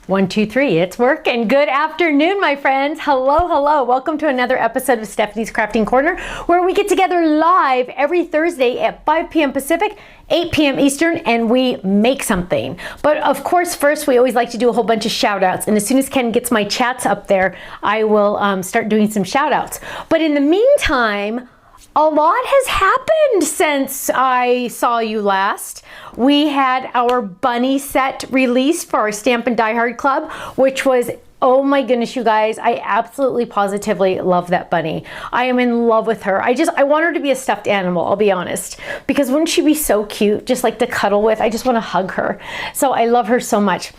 1, 2, 3, it's working. Good afternoon, my friends. Hello, hello. Welcome to another episode of Stephanie's Crafting Corner, where we get together live every Thursday at 5 p.m. Pacific, 8 p.m. Eastern, and we make something. But of course, first, we always like to do a whole bunch of shout outs. And as soon as Ken gets my chats up there, I will start doing some shout outs. But in the meantime, a lot has happened since I saw you last. We had our bunny set released for our Stamp and Die Hard Club, which was, oh my goodness, you guys, I absolutely positively love that bunny. I am in love with her. I want her to be a stuffed animal, I'll be honest, because wouldn't she be so cute, just like to cuddle with? I just want to hug her. So I love her so much.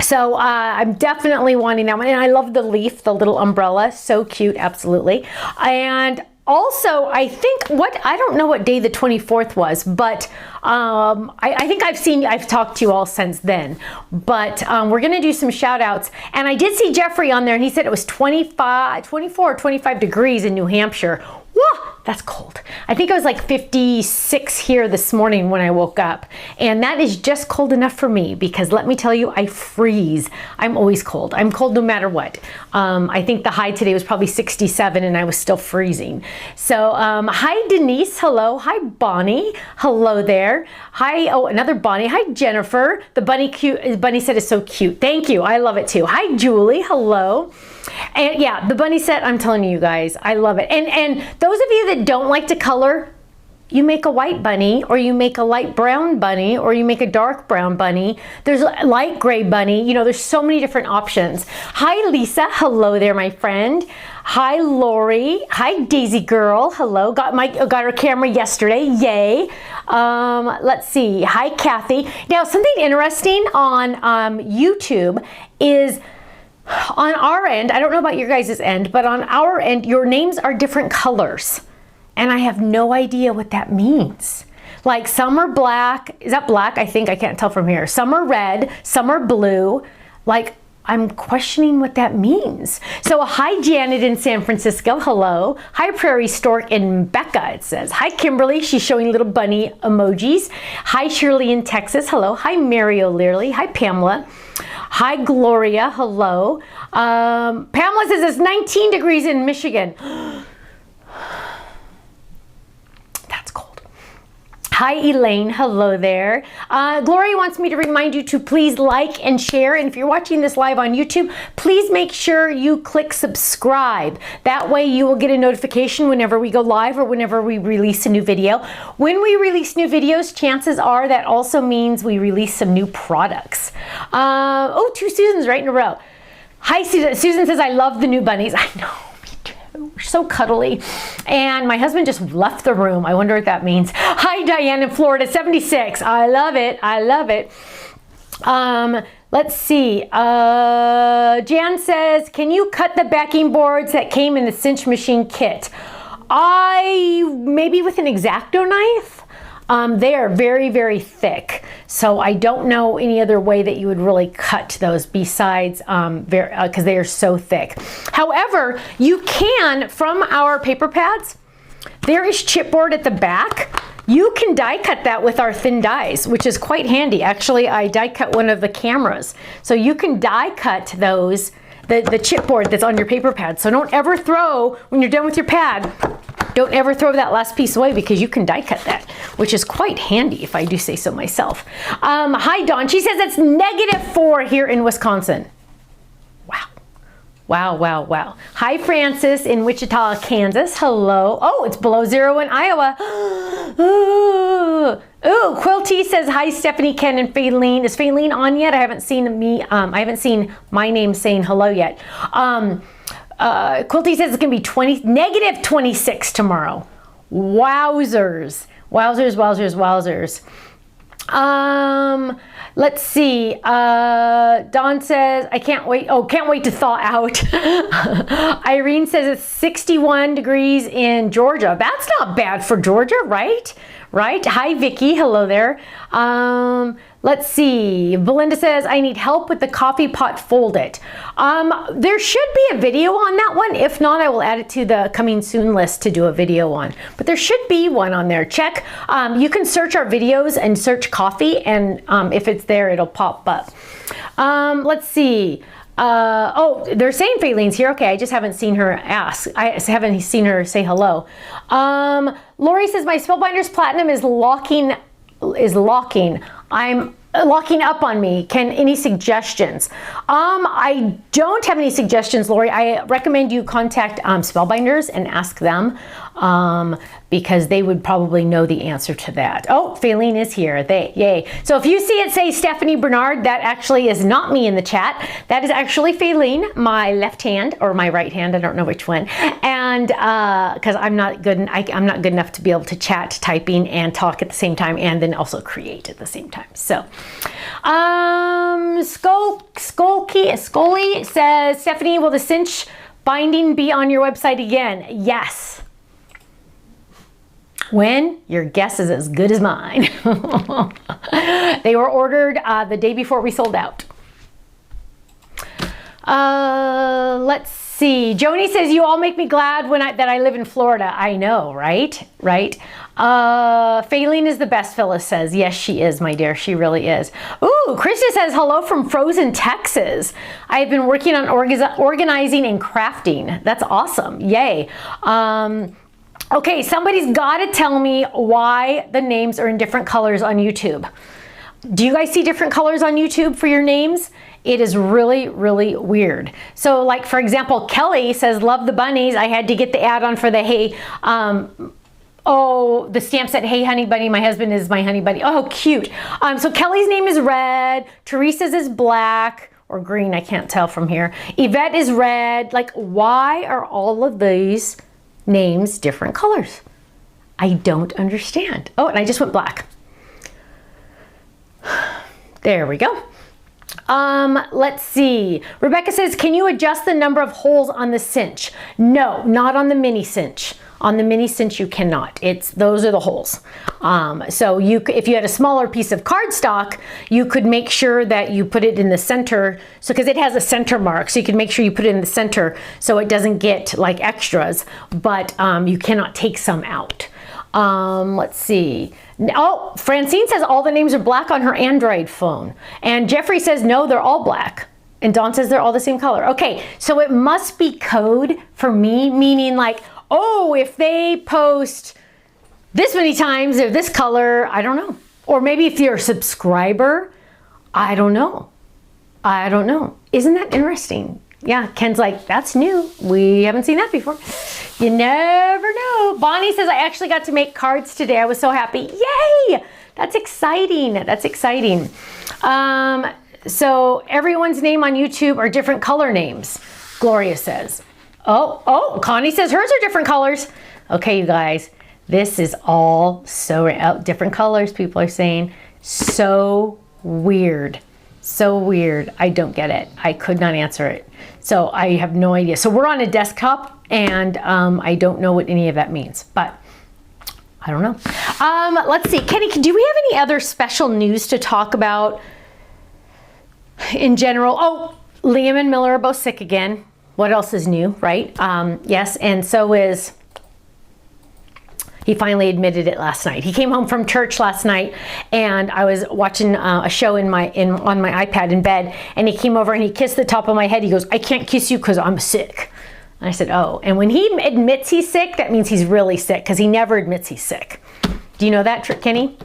So I'm definitely wanting that one. And I love the leaf, the little umbrella, so cute, absolutely. And also, I think I don't know what day the 24th was, but I think I've talked to you all since then. But we're going to do some shout outs. And I did see Jeffrey on there, and he said it was 24 or 25 degrees in New Hampshire. Whoa, that's cold. I think it was like 56 here this morning when I woke up. And that is just cold enough for me, because let me tell you, I freeze. I'm always cold. I'm cold no matter what. I think the high today was probably 67 and I was still freezing. So hi Denise, hello. Hi Bonnie, hello there. Hi, oh, another Bonnie. Hi Jennifer. The bunny set is so cute. Thank you, I love it too. Hi Julie, hello. And yeah, the bunny set, I'm telling you guys, I love it. And those of you that don't like to color, you make a white bunny, or you make a light brown bunny, or you make a dark brown bunny. There's a light gray bunny. You know, there's so many different options. Hi Lisa, hello there, my friend. Hi Lori. Hi Daisy girl, hello. Got her camera yesterday, yay. Let's see. Hi Kathy. Now something interesting on YouTube is, on our end, I don't know about your guys' end, but on our end, your names are different colors. And I have no idea what that means. Like some are black. Is that black? I think, I can't tell from here. Some are red, some are blue. Like, I'm questioning what that means. So hi Janet in San Francisco, hello. Hi Prairie Stork in Becca, it says. Hi Kimberly, she's showing little bunny emojis. Hi Shirley in Texas, hello. Hi Mary O'Leary, hi Pamela. Hi Gloria, hello. Pamela says it's 19 degrees in Michigan. That's cold. Hi Elaine, hello there. Gloria wants me to remind you to please like and share. And if you're watching this live on YouTube, please make sure you click subscribe. That way you will get a notification whenever we go live or whenever we release a new video. When we release new videos, chances are that also means we release some new products. Oh, 2 Susans right in a row. Hi Susan. Susan says, I love the new bunnies. I know. So cuddly. And my husband just left the room. I wonder what that means. Hi Diane in Florida, 76. I love it. I love it. Let's see. Jan says, can you cut the backing boards that came in the cinch machine kit? Maybe with an X-Acto knife. They are very, very thick. So I don't know any other way that you would really cut those besides, because they are so thick. However, you can, from our paper pads, there is chipboard at the back. You can die cut that with our thin dies, which is quite handy. Actually, I die cut one of the cameras. So you can die cut those, the chipboard that's on your paper pad. So don't ever throw, when you're done with your pad, don't ever throw that last piece away, because you can die cut that, which is quite handy if I do say so myself. Hi Dawn, she says it's -4 here in Wisconsin. Wow. Wow, wow, wow. Hi Francis in Wichita, Kansas, hello. Oh, it's below 0 in Iowa. Ooh, Quilty says, hi Stephanie, Ken, and Faylene. Is Faylene on yet? I haven't seen my name saying hello yet. Quilty says it's gonna be -26 tomorrow. Wowzers. Wowzers, wowzers, wowzers. Let's see. Dawn says, I can't wait. Oh, can't wait to thaw out. Irene says it's 61 degrees in Georgia. That's not bad for Georgia, right? Right? Hi, Vicky. Hello there. Let's see. Belinda says, I need help with the coffee pot fold it. There should be a video on that one. If not, I will add it to the coming soon list to do a video on. But there should be one on there. Check. You can search our videos and search coffee, and if it's there, it'll pop up. Let's see. Oh, they're saying Faylene's here. Okay, I just haven't seen her ask. I haven't seen her say hello. Lori says, my Spellbinders Platinum is locking. I'm locking up on me. Any suggestions? I don't have any suggestions, Lori. I recommend you contact Spellbinders and ask them because they would probably know the answer to that. Oh, Faylene is here. Yay. So if you see it say Stephanie Bernard, that actually is not me in the chat. That is actually Faylene, my left hand or my right hand. I don't know which one. And because I'm not good enough to be able to chat, typing, and talk at the same time, and then also create at the same time. So, Scully says, Stephanie, will the cinch binding be on your website again? Yes. When? Your guess is as good as mine. They were ordered the day before we sold out. Let's see. Joni says, you all make me glad that I live in Florida. I know, right? Right. Faylene is the best, Phyllis says. Yes, she is, my dear. She really is. Ooh, Krista says, hello from Frozen, Texas. I've been working on organizing and crafting. That's awesome. Yay. Okay, somebody's got to tell me why the names are in different colors on YouTube. Do you guys see different colors on YouTube for your names? It is really, really weird. So like, for example, Kelly says, love the bunnies. I had to get the add-on for the hey, the stamp said, hey, honey bunny, my husband is my honey bunny. Oh, cute. So Kelly's name is red. Teresa's is black or green. I can't tell from here. Yvette is red. Like, why are all of these names different colors? I don't understand. Oh, and I just went black. There we go. Let's see. Rebecca says, can you adjust the number of holes on the cinch? No, not on the mini cinch. On the mini cinch, you cannot. Those are the holes. So if you had a smaller piece of cardstock, you could make sure that you put it in the center. So, because it has a center mark, so you can make sure you put it in the center so it doesn't get like extras, but you cannot take some out. Let's see. Oh, Francine says all the names are black on her Android phone. And Jeffrey says, no, they're all black. And Dawn says they're all the same color. Okay, so it must be code for me, meaning like, oh, if they post this many times or this color, I don't know. Or maybe if you're a subscriber, I don't know. I don't know. Isn't that interesting? Yeah, Ken's like, that's new. We haven't seen that before. You never know. Bonnie says, I actually got to make cards today. I was so happy. Yay! That's exciting. That's exciting. So everyone's name on YouTube are different color names, Gloria says. Oh, Connie says hers are different colors. Okay, you guys, this is all so different colors, people are saying. So weird. So weird. I don't get it. I could not answer it. So I have no idea. So we're on a desktop and I don't know what any of that means, but I don't know. Let's see. Kenny, do we have any other special news to talk about in general? Oh, Liam and Miller are both sick again. What else is new, right? Yes, and so is, he finally admitted it last night. He came home from church last night and I was watching a show on my iPad in bed, and he came over and he kissed the top of my head. He goes, I can't kiss you because I'm sick. And I said, oh, and when he admits he's sick, that means he's really sick because he never admits he's sick. Do you know that trick, Kenny?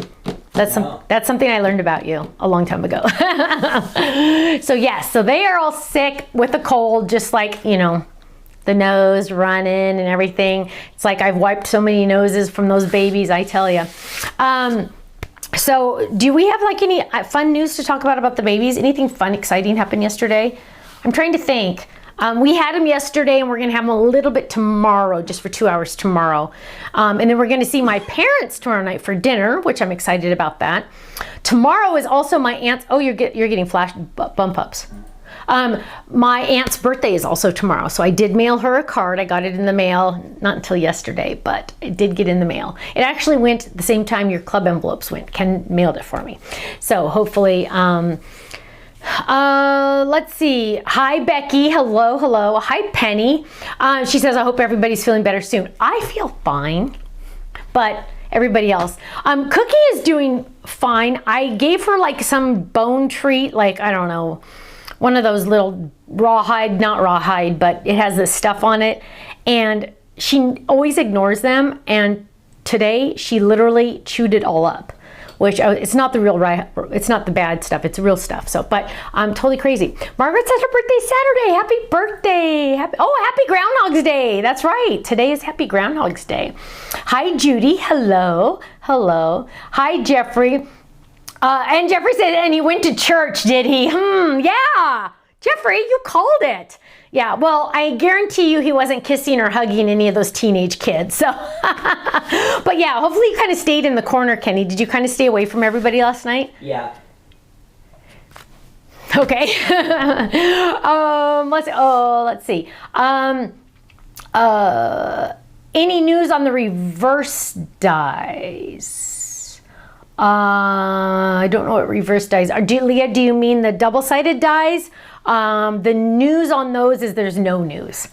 That's something I learned about you a long time ago. So yes, so they are all sick with a cold, just like, you know, the nose running and everything. It's like I've wiped so many noses from those babies, I tell you. So do we have like any fun news to talk about the babies? Anything fun, exciting happened yesterday? I'm trying to think. We had them yesterday and we're gonna have them a little bit tomorrow, just for 2 hours tomorrow. And then we're gonna see my parents tomorrow night for dinner, which I'm excited about that. Tomorrow is also my aunt's, oh, you're getting flash bump ups. My aunt's birthday is also tomorrow. So I did mail her a card. I got it in the mail, not until yesterday, but it did get in the mail. It actually went the same time your club envelopes went. Ken mailed it for me. So hopefully, let's see. Hi, Becky. Hello, hello. Hi, Penny. She says, I hope everybody's feeling better soon. I feel fine, but everybody else. Cookie is doing fine. I gave her like some bone treat, like, I don't know, one of those little rawhide, not rawhide, but it has this stuff on it. And she always ignores them. And today she literally chewed it all up, which it's not the real, it's not the bad stuff. It's real stuff. So, but I'm totally crazy. Margaret says her birthday's Saturday. Happy birthday. Happy Groundhog's Day. That's right. Today is Happy Groundhog's Day. Hi, Judy. Hello. Hello. Hi, Jeffrey. And Jeffrey said, and he went to church, did he? Yeah. Jeffrey, you called it. Yeah, well, I guarantee you he wasn't kissing or hugging any of those teenage kids. So, but yeah, hopefully you kind of stayed in the corner, Kenny. Did you kind of stay away from everybody last night? Yeah. Okay. Let's see. Any news on the reverse dies? I don't know what reverse dies are. Leah, do you mean the double-sided dies? The news on those is there's no news.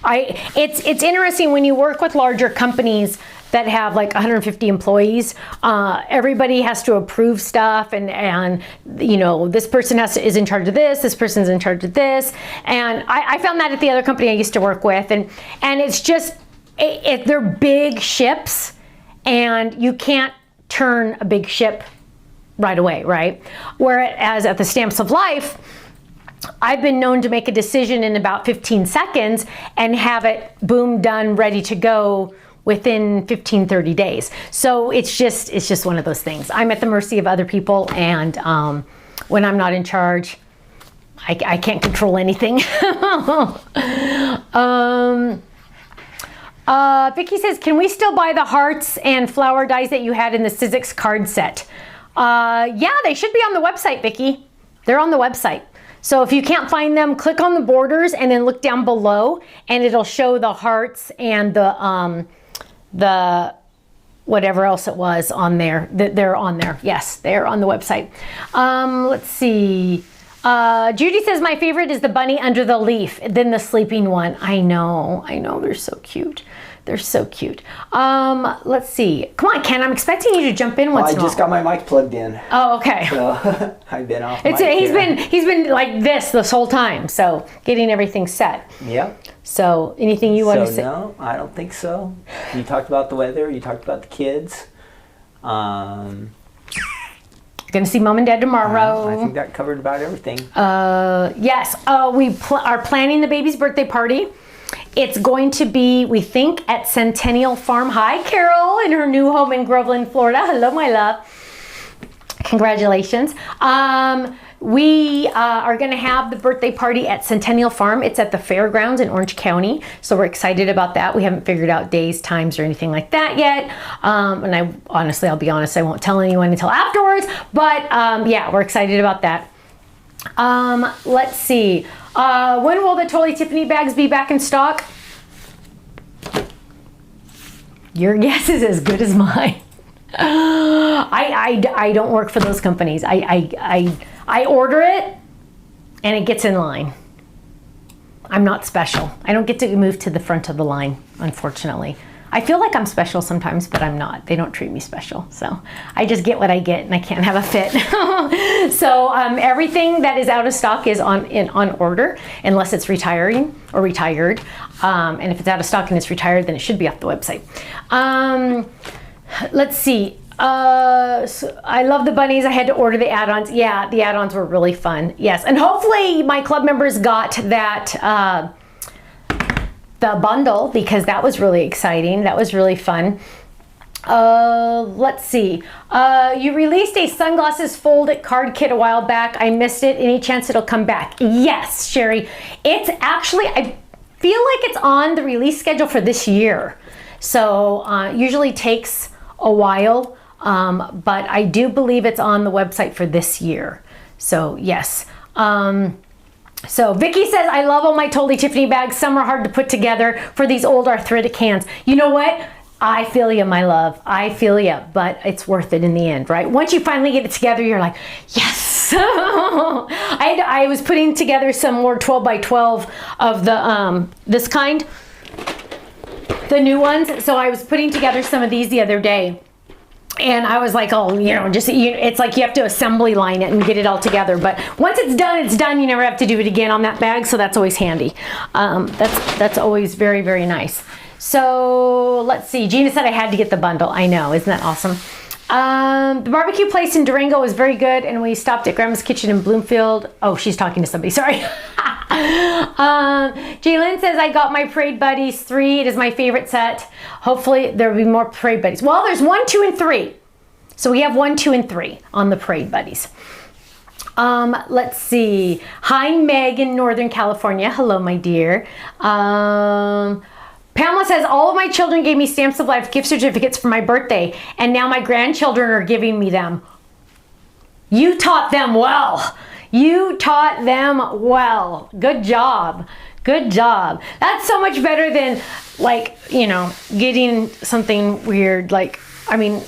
It's interesting when you work with larger companies that have like 150 employees. Everybody has to approve stuff, and you know, this person is in charge of this person's in charge of this. And I found that at the other company I used to work with, and it's just they're big ships, and you can't turn a big ship right away, right? Whereas at the Stamps of Life, I've been known to make a decision in about 15 seconds and have it, boom, done, ready to go within 15-30 days. So it's just one of those things. I'm at the mercy of other people, and when I'm not in charge, I can't control anything. Vicky says, can we still buy the hearts and flower dies that you had in the Sizzix card set? Yeah, they should be on the website, Vicky. They're on the website. So if you can't find them, click on the borders and then look down below, and it'll show the hearts and the whatever else it was on there. They're on there. Yes, they're on the website. Let's see. Judy says, my favorite is the bunny under the leaf, then the sleeping one. I know, they're so cute. They're so cute. Let's see. Come on, Ken, I'm expecting you to jump in once in a while. I just got my mic plugged in. Oh, okay. So I've been off mic. He's been like this whole time, so getting everything set. Yep. So anything you want to say? No, I don't think so. You talked about the weather, you talked about the kids. Gonna see Mom and Dad tomorrow. I think that covered about everything. Yes, we are planning the baby's birthday party. It's going to be, we think, at Centennial Farm. Hi, Carol, in her new home in Groveland, Florida. Hello, my love. Congratulations. We are going to have the birthday party at Centennial Farm. It's at the fairgrounds in Orange County, so we're excited about that. We haven't figured out days, times, or anything like that yet. And I'll be honest, I won't tell anyone until afterwards. But yeah, we're excited about that. Let's see. When will the Totally Tiffany bags be back in stock? Your guess is as good as mine. I don't work for those companies. I order it and it gets in line. I'm not special. I don't get to move to the front of the line, unfortunately. I feel like I'm special sometimes, but I'm not. They don't treat me special. So I just get what I get, and I can't have a fit. So everything that is out of stock is on order, unless it's retiring or retired. And if it's out of stock and it's retired, then it should be off the website. Let's see. So I love the bunnies. I had to order the add-ons. Yeah, the add-ons were really fun. Yes, and hopefully my club members got that the bundle, because that was really exciting. That was really fun. Let's see. You released a sunglasses fold-it card kit a while back. I missed it. Any chance it'll come back? Yes, Sherry. It's actually, I feel like it's on the release schedule for this year. So usually takes a while, but I do believe it's on the website for this year. So yes. So Vicky says, I love all my Totally Tiffany bags. Some are hard to put together for these old arthritic hands. You know what? I feel you, my love. I feel you, but it's worth it in the end, right? Once you finally get it together, you're like, yes. I was putting together some more 12 by 12 of the this kind. the new ones. So I was putting together some of these the other day. And I was like, oh, it's like you have to assembly line it and get it all together. But once it's done, it's done. You never have to do it again on that bag, so that's always handy. That's always very, very nice. So let's see. Gina said I had to get the bundle. I know, isn't that awesome? The barbecue place in Durango was very good, and we stopped at Grandma's Kitchen in Bloomfield. Oh, she's talking to somebody. Sorry. Jalen says, I got my Parade Buddies 3. It is my favorite set. Hopefully there will be more Parade Buddies. Well, there's 1, 2, and 3. So we have 1, 2, and 3 on the Parade Buddies. Let's see. Hi, Meg in Northern California. Hello, my dear. Pamela says, all of my children gave me Stamps of Life gift certificates for my birthday, and now my grandchildren are giving me them. You taught them well. You taught them well. Good job. Good job. That's so much better than, like, getting something weird. Like, I mean,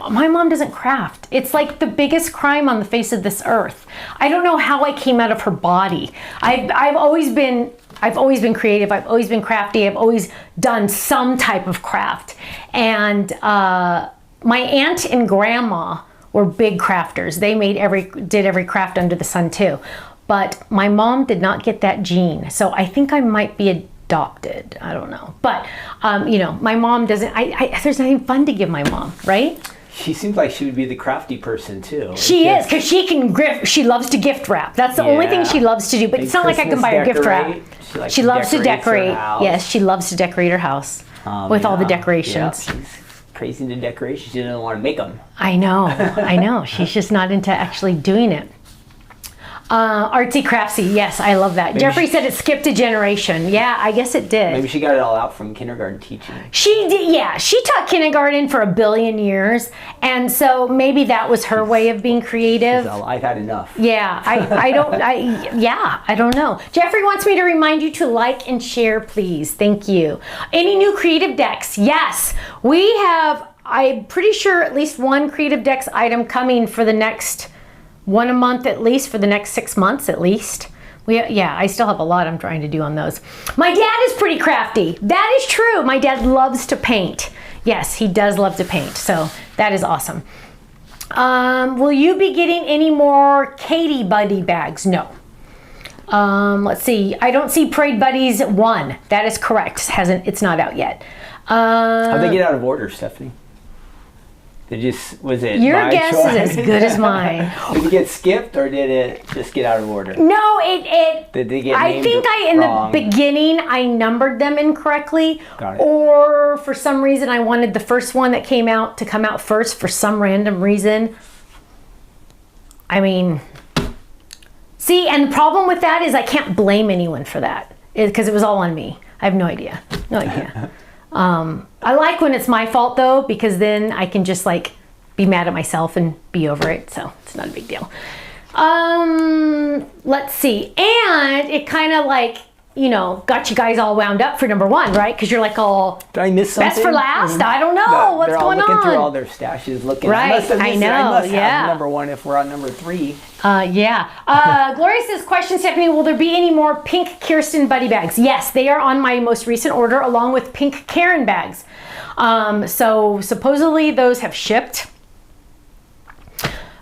my mom doesn't craft. It's like the biggest crime on the face of this earth. I don't know how I came out of her body. I've always been creative. I've always been crafty. I've always done some type of craft. And my aunt and grandma were big crafters. They did every craft under the sun too. But my mom did not get that gene. So I think I might be adopted. I don't know. But my mom doesn't, there's nothing fun to give my mom, right? She seems like she would be the crafty person too. She is, because she loves to gift wrap. That's the only thing she loves to do. But it's not like I can buy her gift wrap. She loves to decorate. Yes, she loves to decorate her house with all the decorations. Yeah, she's crazy into decorations. She doesn't want to make them. I know. She's just not into actually doing it. Artsy craftsy, yes, I love that. Maybe Jeffrey said it skipped a generation. Yeah, I guess it did. Maybe she got it all out from kindergarten teaching. She did, yeah. She taught kindergarten for 1 billion years, and so maybe that was her way of being creative. I've had enough. Yeah, I don't know. Jeffrey wants me to remind you to like and share, please. Thank you. Any new creative decks? Yes, we have. I'm pretty sure at least one creative decks item coming for the next. One a month at least for the next 6 months at least. I still have a lot I'm trying to do on those. My dad is pretty crafty. That is true. My dad loves to paint. Yes, he does love to paint. So that is awesome. Will you be getting any more Katie Buddy bags? No. Let's see. I don't see Parade Buddies 1. That is correct. It's not out yet. How'd they get out of order, Stephanie? Was it your my guess choice? is as good as mine. Did it get skipped or did it just get out of order? No, it did they get I think in the beginning I numbered them incorrectly. Got it. Or for some reason I wanted the first one that came out to come out first for some random reason. I mean, see, and the problem with that is I can't blame anyone for that because it was all on me. I have no idea. No idea. I like when it's my fault though, because then I can just like be mad at myself and be over it. So it's not a big deal. Let's see. And it kind of like, got you guys all wound up for number 1, right? Because you're like all, did I miss something? Best for last? I don't know. What's going on? They're all looking through all their stashes looking. Right, I know. I must have number 1 if we're on number 3. Gloria says, question, Stephanie, will there be any more pink Kirsten Buddy bags? Yes, they are on my most recent order along with pink Karen bags. So supposedly those have shipped.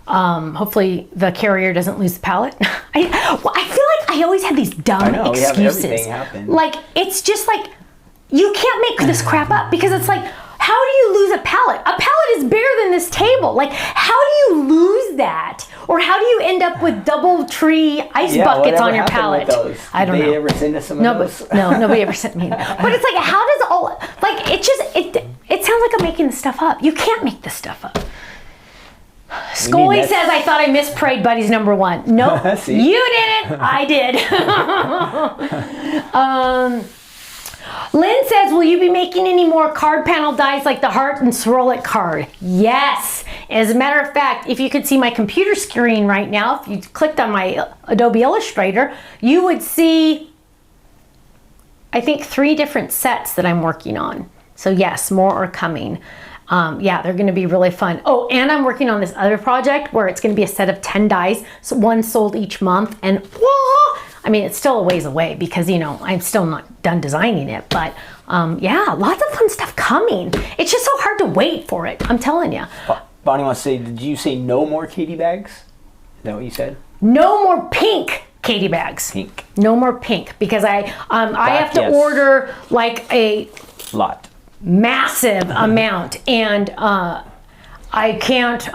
Hopefully the carrier doesn't lose the pallet. I feel like I always have these dumb excuses. We have everything happen. Like, it's just like, you can't make this crap up because it's like, how do you lose a pallet? A pallet is bigger than this table. Like, how do you lose that? Or how do you end up with double tree ice buckets on your pallet? I don't know. Did they ever send us some of those? No, nobody ever sent me. But it's like, how does it sounds like I'm making this stuff up. You can't make this stuff up. Scully says, I thought I missed Parade Buddies number 1. Nope, you didn't. I did. Lynn says, will you be making any more card panel dies like the heart and swirl it card? Yes. As a matter of fact, if you could see my computer screen right now, if you clicked on my Adobe Illustrator, you would see, I think, 3 different sets that I'm working on. So yes, more are coming. They're going to be really fun. Oh, and I'm working on this other project where it's going to be a set of 10 dies, so 1 sold each month. And I mean, it's still a ways away because, I'm still not done designing it, but yeah, lots of fun stuff coming. It's just so hard to wait for it. I'm telling you. Bonnie wants to say, did you say no more Katie bags? Is that what you said? No more pink Katie bags. Pink. No more pink because I have to order like a lot. Massive amount, and I can't.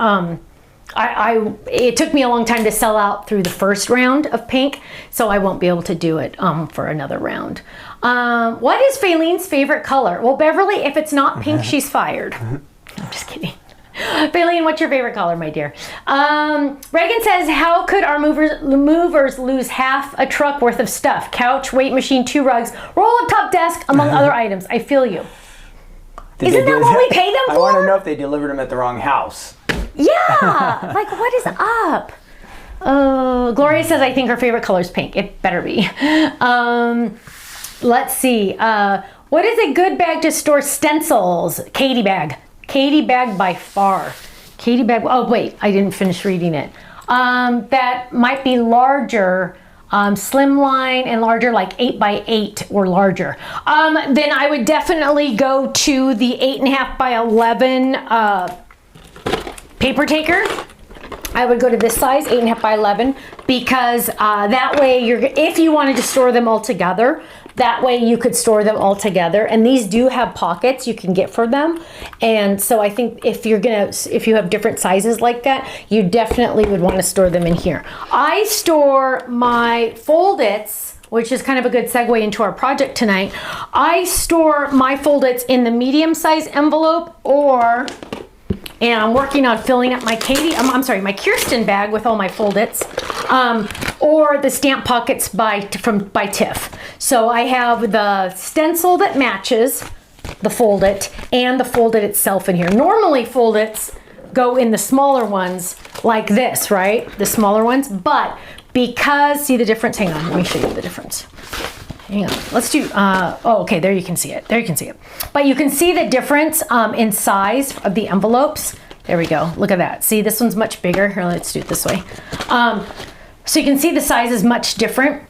It took me a long time to sell out through the first round of pink, so I won't be able to do it for another round. What is Faylene's favorite color? Well, Beverly, if it's not pink, she's fired. I'm just kidding. Faylene, what's your favorite color, my dear? Reagan says, how could our movers lose half a truck worth of stuff? Couch, weight machine, 2 rugs, roll-up top desk, among other items. I feel you. Isn't that what we pay them for? I want to know if they delivered them at the wrong house. Yeah, like what is up? Gloria says, I think her favorite color is pink. It better be. Let's see. What is a good bag to store stencils? Katie bag. Katie bag by far. Katie bag. Oh, wait, I didn't finish reading it. That might be larger, slimline and larger, like 8x8 or larger. Then I would definitely go to the 8.5 by 11 paper taker. I would go to this size, 8.5 by 11, because that way if you wanted to store them all together, that way you could store them all together. And these do have pockets you can get for them. And so I think if you have different sizes like that, you definitely would want to store them in here. I store my fold-its, which is kind of a good segue into our project tonight. I store my fold-its in the medium size envelope, and I'm working on filling up my my Kirsten bag with all my fold-its, or the stamp pockets by Tiff. So I have the stencil that matches the fold-it and the fold-it itself in here. Normally fold-its go in the smaller ones like this, right? The smaller ones, but because, see the difference? Hang on, let me show you the difference. Hang on, let's do, okay, there you can see it. There you can see it. But you can see the difference in size of the envelopes. There we go, look at that. See, this one's much bigger. Here, let's do it this way. So you can see the size is much different.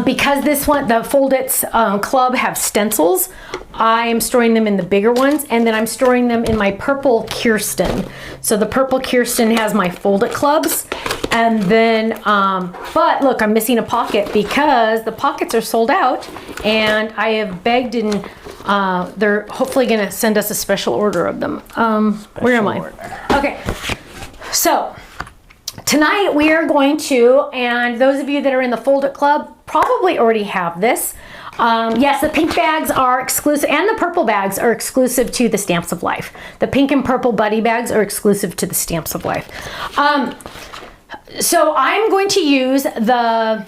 Because this one, the Fold-Its Club have stencils, I am storing them in the bigger ones, and then I'm storing them in my purple Kirsten. So the purple Kirsten has my Fold-It Clubs, and then, but look, I'm missing a pocket because the pockets are sold out, and I have begged, and they're hopefully gonna send us a special order of them. Where am I? Okay, so tonight we are going to, and those of you that are in the Fold-It Club probably already have this. Yes, the pink bags are exclusive, and the purple bags are exclusive to the Stamps of Life. The pink and purple buddy bags are exclusive to the Stamps of Life. So I'm going to use the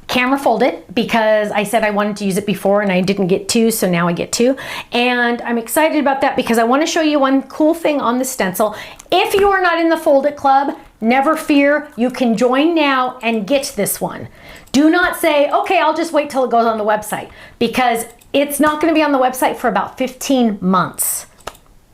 camera Fold-It because I said I wanted to use it before and I didn't get to, so now I get to. And I'm excited about that because I want to show you one cool thing on the stencil. If you are not in the Fold-It Club, never fear, you can join now and get this one. Do not say, okay, I'll just wait till it goes on the website, because it's not going to be on the website for about 15 months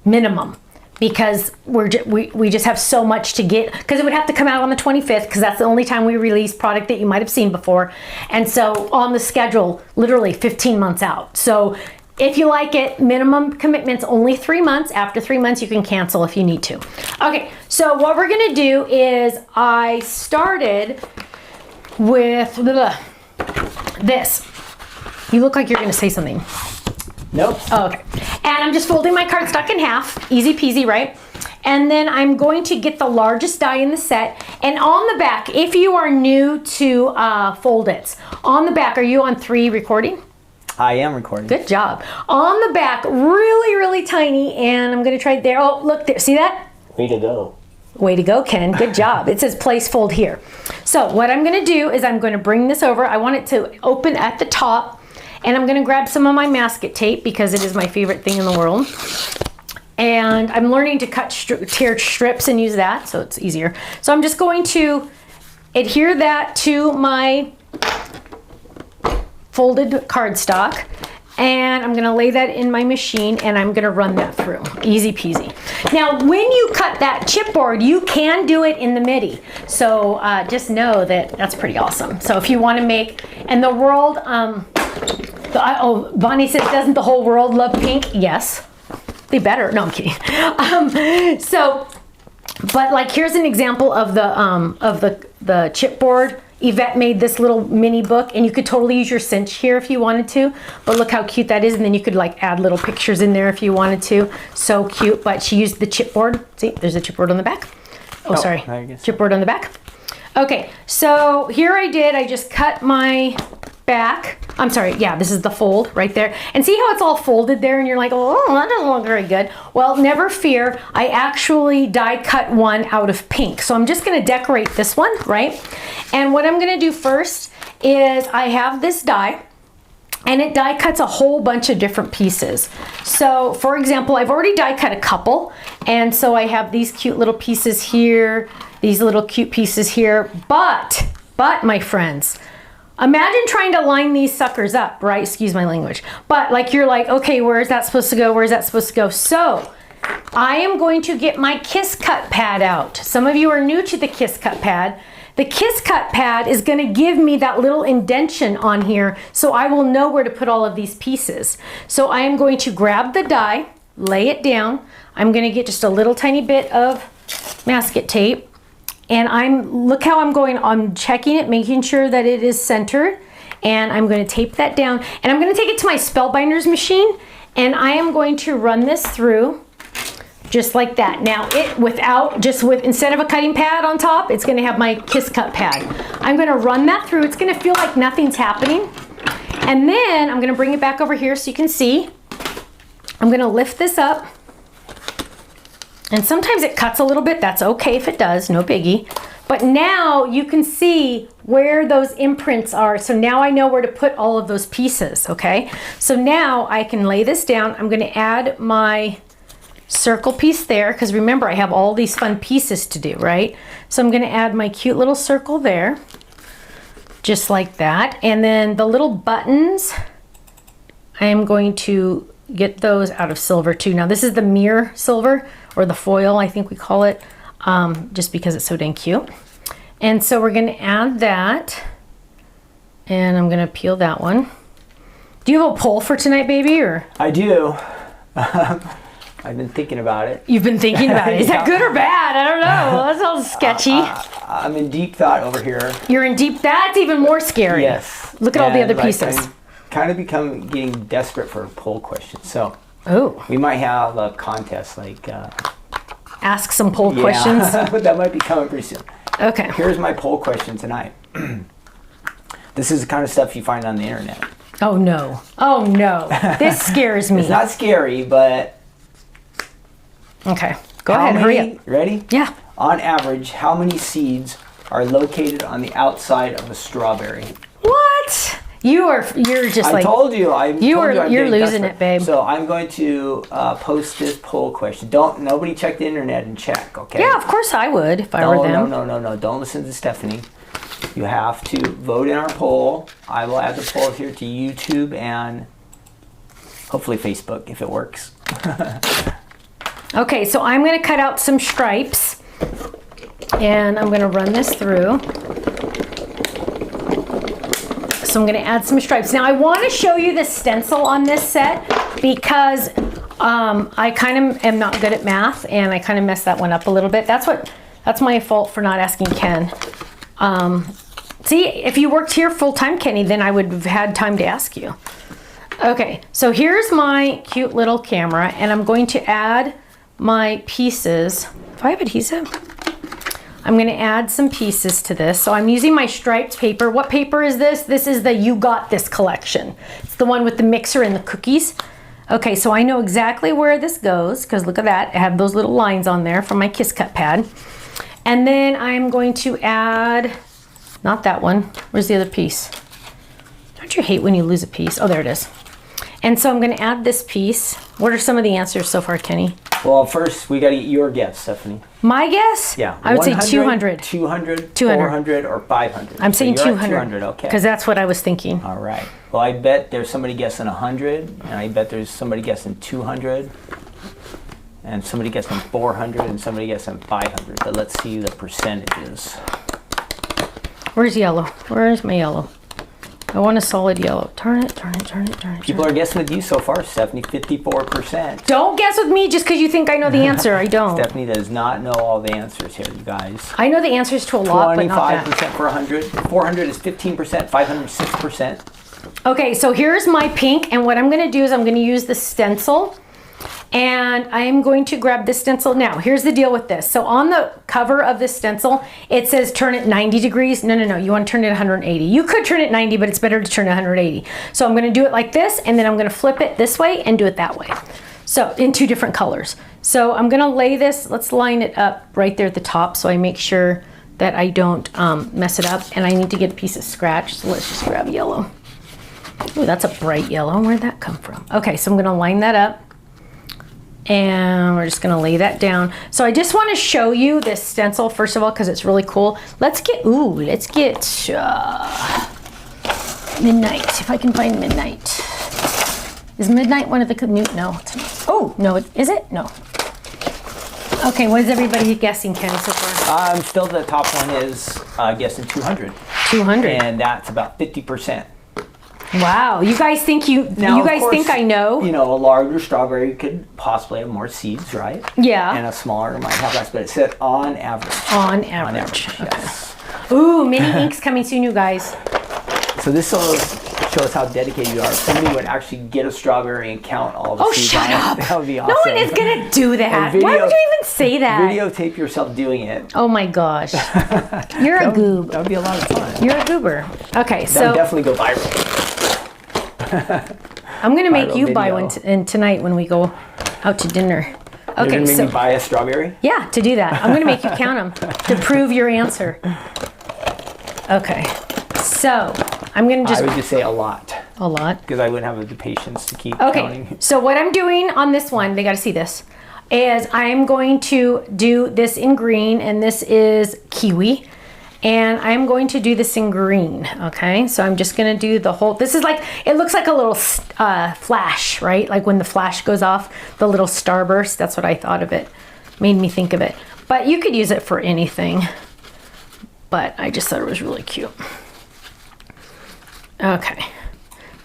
minimum, because we just have so much to get, because it would have to come out on the 25th, because that's the only time we release product that you might have seen before. And so on the schedule, literally 15 months out. So if you like it, minimum commitment's only 3 months. After 3 months, you can cancel if you need to. Okay, so what we're gonna do is I started with this. You look like you're gonna say something. Nope. Oh, okay. And I'm just folding my cardstock in half. Easy peasy, right? And then I'm going to get the largest die in the set. And on the back, if you are new to Fold-Its, on the back, are you on 3 recording? I am recording. Good job. On the back, really, really tiny, and I'm gonna try it there. Oh, look there, see that? Way to go. Way to go, Ken, good job. It says place fold here. So what I'm gonna do is I'm gonna bring this over. I want it to open at the top, and I'm gonna grab some of my masket tape because it is my favorite thing in the world. And I'm learning to cut tear strips and use that, so it's easier. So I'm just going to adhere that to my folded cardstock, and I'm gonna lay that in my machine and I'm gonna run that through. Easy peasy. Now, when you cut that chipboard, you can do it in the MIDI. So just know that that's pretty awesome. So if you wanna make, and the world, Oh, Bonnie says, doesn't the whole world love pink? Yes. They better. No, I'm kidding. But like, here's an example of the chipboard. Yvette made this little mini book, and you could totally use your cinch here if you wanted to, but look how cute that is. And then you could like add little pictures in there if you wanted to. So cute. But she used the chipboard. See, there's a chipboard on the back. Oh, sorry. Chipboard on the back. Okay, so here I just cut my back. I'm sorry, yeah, this is the fold right there. And see how it's all folded there, and you're like, oh, that doesn't look very good. Well, never fear, I actually die cut one out of pink. So I'm just gonna decorate this one, right? And what I'm gonna do first is I have this die, and it die cuts a whole bunch of different pieces. So for example, I've already die cut a couple, and so I have these cute little pieces here, these little cute pieces here, but my friends, imagine trying to line these suckers up, right? Excuse my language. But like, you're like, okay, where is that supposed to go? Where is that supposed to go? So I am going to get my Kiss Cut pad out. Some of you are new to the Kiss Cut pad. The Kiss Cut pad is going to give me that little indentation on here, so I will know where to put all of these pieces. So I am going to grab the die, lay it down. I'm going to get just a little tiny bit of masking tape. And look how I'm checking it, making sure that it is centered. And I'm going to tape that down. And I'm going to take it to my Spellbinders machine. And I am going to run this through just like that. Now, instead of a cutting pad on top, it's going to have my Kiss Cut pad. I'm going to run that through. It's going to feel like nothing's happening. And then I'm going to bring it back over here so you can see. I'm going to lift this up. And sometimes it cuts a little bit. That's okay if it does, no biggie. But now you can see where those imprints are. So now I know where to put all of those pieces, okay? So now I can lay this down. I'm gonna add my circle piece there, because remember, I have all these fun pieces to do, right? So I'm gonna add my cute little circle there, just like that. And then the little buttons, I am going to get those out of silver too. Now this is the mirror silver, or the foil, I think we call it, just because it's so dang cute. And so we're gonna add that, and I'm gonna peel that one. Do you have a poll for tonight, baby, or? I do. I've been thinking about it. You've been thinking about it. Is that good or bad? I don't know. That sounds sketchy. I'm in deep thought over here. You're in deep, that's even more scary. Yes. Look at all the other pieces. I'm kind of getting desperate for poll questions. So we might have a contest, like ask some poll questions. That might be coming pretty soon. Okay. Here's my poll question tonight. This is the kind of stuff you find on the internet. Oh no. Oh no. This scares me. It's not scary, but okay. Go ahead. Hurry up. Ready? Yeah. On average, how many seeds are located on the outside of a strawberry? What? You're just like, I told you. You're losing it, babe. So I'm going to post this poll question. Nobody check the internet and check, okay? Yeah, of course I would if I were them. No. Don't listen to Stephanie. You have to vote in our poll. I will add the poll here to YouTube and hopefully Facebook if it works. Okay, so I'm going to cut out some stripes, and I'm going to run this through. So I'm going to add some stripes. Now I want to show you the stencil on this set, because I kind of am not good at math, and I kind of messed that one up a little bit. That's my fault for not asking Ken. See, if you worked here full-time, Kenny, then I would have had time to ask you. Okay, so here's my cute little camera, and I'm going to add my pieces. Do I have adhesive? I'm going to add some pieces to this. So I'm using my striped paper. What paper is this? This is the You Got This collection. It's the one with the mixer and the cookies. Okay, so I know exactly where this goes, because look at that. I have those little lines on there from my Kiss Cut pad. And then I'm going to add, not that one. Where's the other piece? Don't you hate when you lose a piece? Oh, there it is. And so I'm going to add this piece. What are some of the answers so far, Kenny? Well, first we got to get your guess, Stephanie. My guess? Yeah. I would say 200. 200, 400, or 500. I'm saying 200. 200, okay. Because that's what I was thinking. All right. Well, I bet there's somebody guessing 100, and I bet there's somebody guessing 200, and somebody guessing 400, and somebody guessing 500. But let's see the percentages. Where's yellow? Where's my yellow? I want a solid yellow. Turn it, turn it, turn it, turn it. People are guessing with you so far, Stephanie, 54%. Don't guess with me just because you think I know the answer. I don't. Stephanie does not know all the answers here, you guys. I know the answers to a lot, but not that. 25% for 100. 400 is 15%. 500 is 6%. Okay, so here's my pink, and what I'm going to do is I'm going to use the stencil. And I'm going to grab this stencil. Now, here's the deal with this. So on the cover of this stencil, it says turn it 90 degrees. No, you want to turn it 180. You could turn it 90, but it's better to turn it 180. So I'm going to do it like this, and then I'm going to flip it this way and do it that way. So in two different colors. So I'm going to lay this, let's line it up right there at the top so I make sure that I don't mess it up. And I need to get a piece of scratch, so let's just grab yellow. Ooh, that's a bright yellow. Where'd that come from? Okay, so I'm going to line that up. And we're just gonna lay that down. So I just wanna show you this stencil, first of all, because it's really cool. Let's get midnight, if I can find midnight. Is midnight one of the new, no, it's not. Oh, no, is it? No. Okay, what is everybody guessing, Ken, so far? Still the top one is guessing 200. 200. And that's about 50%. Wow, you guys think think I know? You know, a larger strawberry could possibly have more seeds, right? Yeah. And a smaller might have less, but it said on average. On average. Okay. Yes. Ooh, mini inks coming soon, you guys. So this will show us how dedicated you are. If somebody would actually get a strawberry and count all the seeds shut on up. it, that would be awesome. No one is gonna do that. Why would you even say that? Videotape yourself doing it. Oh my gosh. You're a goob. That would be a lot of fun. You're a goober. Okay, so that would definitely go viral. I'm gonna make you buy one tonight when we go out to dinner. Okay, You're gonna make me buy a strawberry? Yeah, to do that. I'm gonna make you count them to prove your answer. Okay, so I'm gonna I would just say a lot. A lot? Because I wouldn't have the patience to keep counting. So what I'm doing on this one, they gotta see this, is I'm going to do this in green, and this is kiwi. And I'm going to do this in green, okay? So I'm just gonna do the whole, this is like, it looks like a little flash, right? Like when the flash goes off, the little starburst, that's what I thought of it. Made me think of it. But you could use it for anything. But I just thought it was really cute. Okay,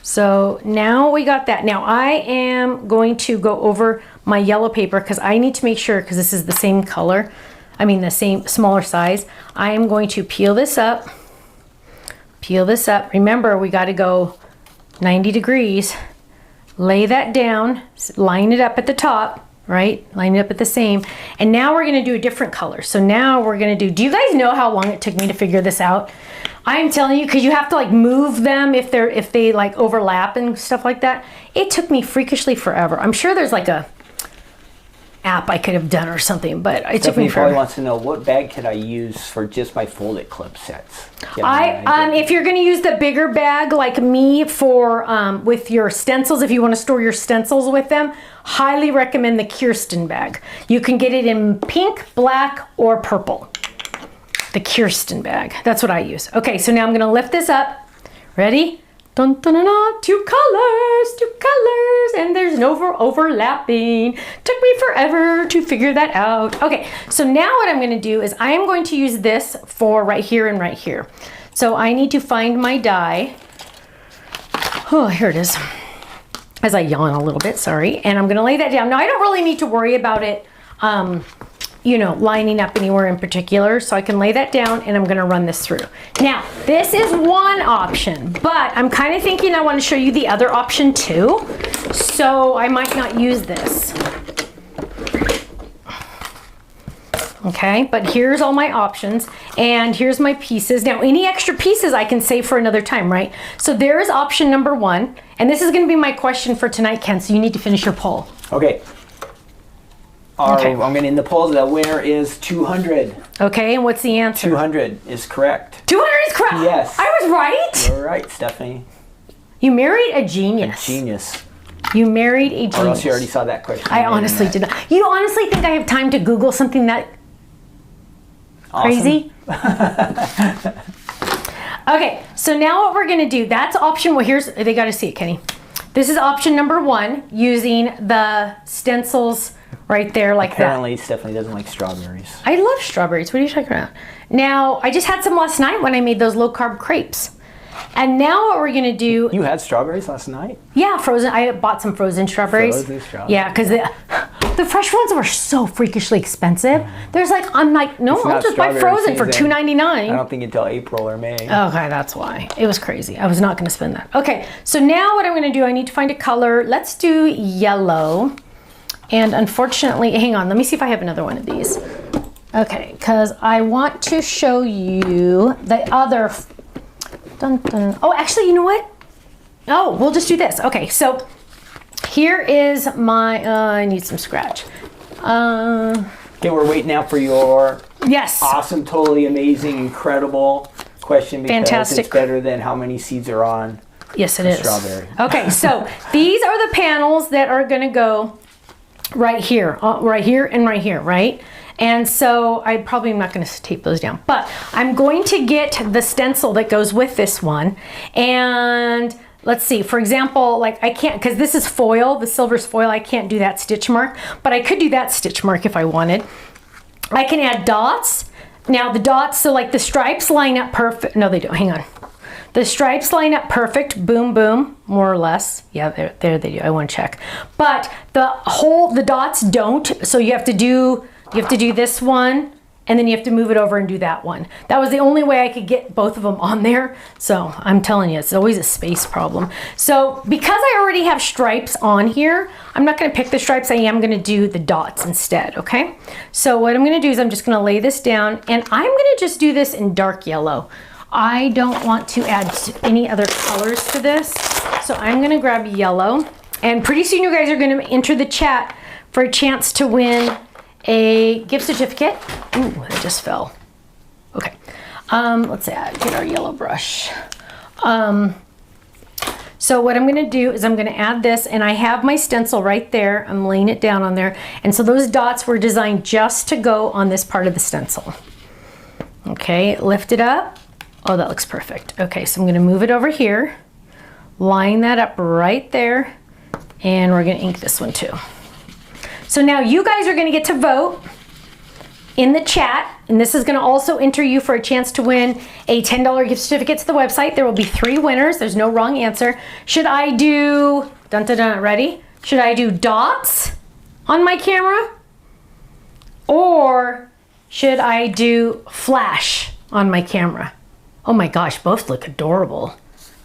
so now we got that. Now I am going to go over my yellow paper because I need to make sure, because this is the same color, I mean the same smaller size. I am going to peel this up. Peel this up. Remember, we got to go 90 degrees. Lay that down. Line it up at the top, right? Line it up at the same. And now we're going to do a different color. So now we're going to do you guys know how long it took me to figure this out? I'm telling you, because you have to like move them if they like overlap and stuff like that. It took me freakishly forever. I'm sure there's like a app I could have done or something, but it took me forever. Probably wants to know, what bag could I use for just my folded clip sets? If you're going to use the bigger bag like me for with your stencils, if you want to store your stencils with them, highly recommend the Kirsten bag. You can get it in pink, black, or purple. The Kirsten bag. That's what I use. Okay, so now I'm going to lift this up. Ready? Dun, dun, dun, dun. Two colors, and there's no overlapping. Took me forever to figure that out. Okay, so now what I'm going to do is I am going to use this for right here and right here. So I need to find my die. Oh, here it is. As I yawn a little bit, sorry. And I'm going to lay that down. Now, I don't really need to worry about it, you know, lining up anywhere in particular. So I can lay that down and I'm gonna run this through. Now, this is one option, but I'm kind of thinking I want to show you the other option too. So I might not use this. Okay, but here's all my options and here's my pieces. Now, any extra pieces I can save for another time, right? So there is option number one, and this is gonna be my question for tonight, Ken, so you need to finish your poll. Okay. Okay. I'm going to end the poll. The winner is 200. Okay, and what's the answer? 200 is correct. 200 is correct? Yes. I was right? You're right, Stephanie. You married a genius. A genius. You married a genius. Or else you already saw that question. I honestly did not. You honestly think I have time to Google something that awesome. Crazy? Okay, so now what we're going to do, that's option, well, here's, they got to see it, Kenny. This is option number one, using the stencils right there like Apparently, Stephanie doesn't like strawberries. I love strawberries. What are you talking about? Now, I just had some last night when I made those low-carb crepes. And now what we're gonna do? You had strawberries last night? Yeah, frozen. I bought some frozen strawberries. Frozen strawberries. Yeah, because the fresh ones were so freakishly expensive. I'm like, no, It's I'll not just buy strawberry frozen for season. $2.99. I don't think until April or May. Okay, that's why. It was crazy. I was not going to spend that. Okay, so now what I'm going to do, I need to find a color. Let's do yellow. And unfortunately, hang on, let me see if I have another one of these. Okay, because I want to show you the other. Dun, dun. Oh, actually, you know what? Oh, we'll just do this. Okay, so here is my, I need some scratch. Okay, we're waiting now for your Yes. awesome, totally amazing, incredible question because Fantastic. it's better than how many seeds are on Yes, it a is. strawberry. Okay, so these are the panels that are going to go right here, and right here, right? And so I probably am not going to tape those down, but I'm going to get the stencil that goes with this one. And let's see, for example, like I can't, because this is foil, the silver's foil, I can't do that stitch mark, but I could do that stitch mark if I wanted. I can add dots. Now the dots, so like the stripes line up perfect. No, they don't, hang on. The stripes line up perfect, boom, boom, more or less. Yeah, there they do, I want to check. But the dots don't, so you have to do this one, and then you have to move it over and do that one. That was the only way I could get both of them on there. So I'm telling you, it's always a space problem. So because I already have stripes on here, I'm not gonna pick the stripes, I am gonna do the dots instead, okay? So what I'm gonna do is I'm just gonna lay this down, and I'm gonna just do this in dark yellow. I don't want to add any other colors to this. So I'm gonna grab yellow, and pretty soon you guys are gonna enter the chat for a chance to win a gift certificate. Ooh, that just fell. Okay, let's get our yellow brush. So what I'm gonna do is I'm gonna add this, and I have my stencil right there. I'm laying it down on there. And so those dots were designed just to go on this part of the stencil. Okay, lift it up. Oh, that looks perfect. Okay, so I'm gonna move it over here, line that up right there, and we're gonna ink this one too. So now you guys are gonna get to vote in the chat, and this is gonna also enter you for a chance to win a $10 gift certificate to the website. There will be 3 winners, there's no wrong answer. Should I do, dun dun dun, ready? Should I do dots on my camera? Or should I do flash on my camera? Oh my gosh, both look adorable,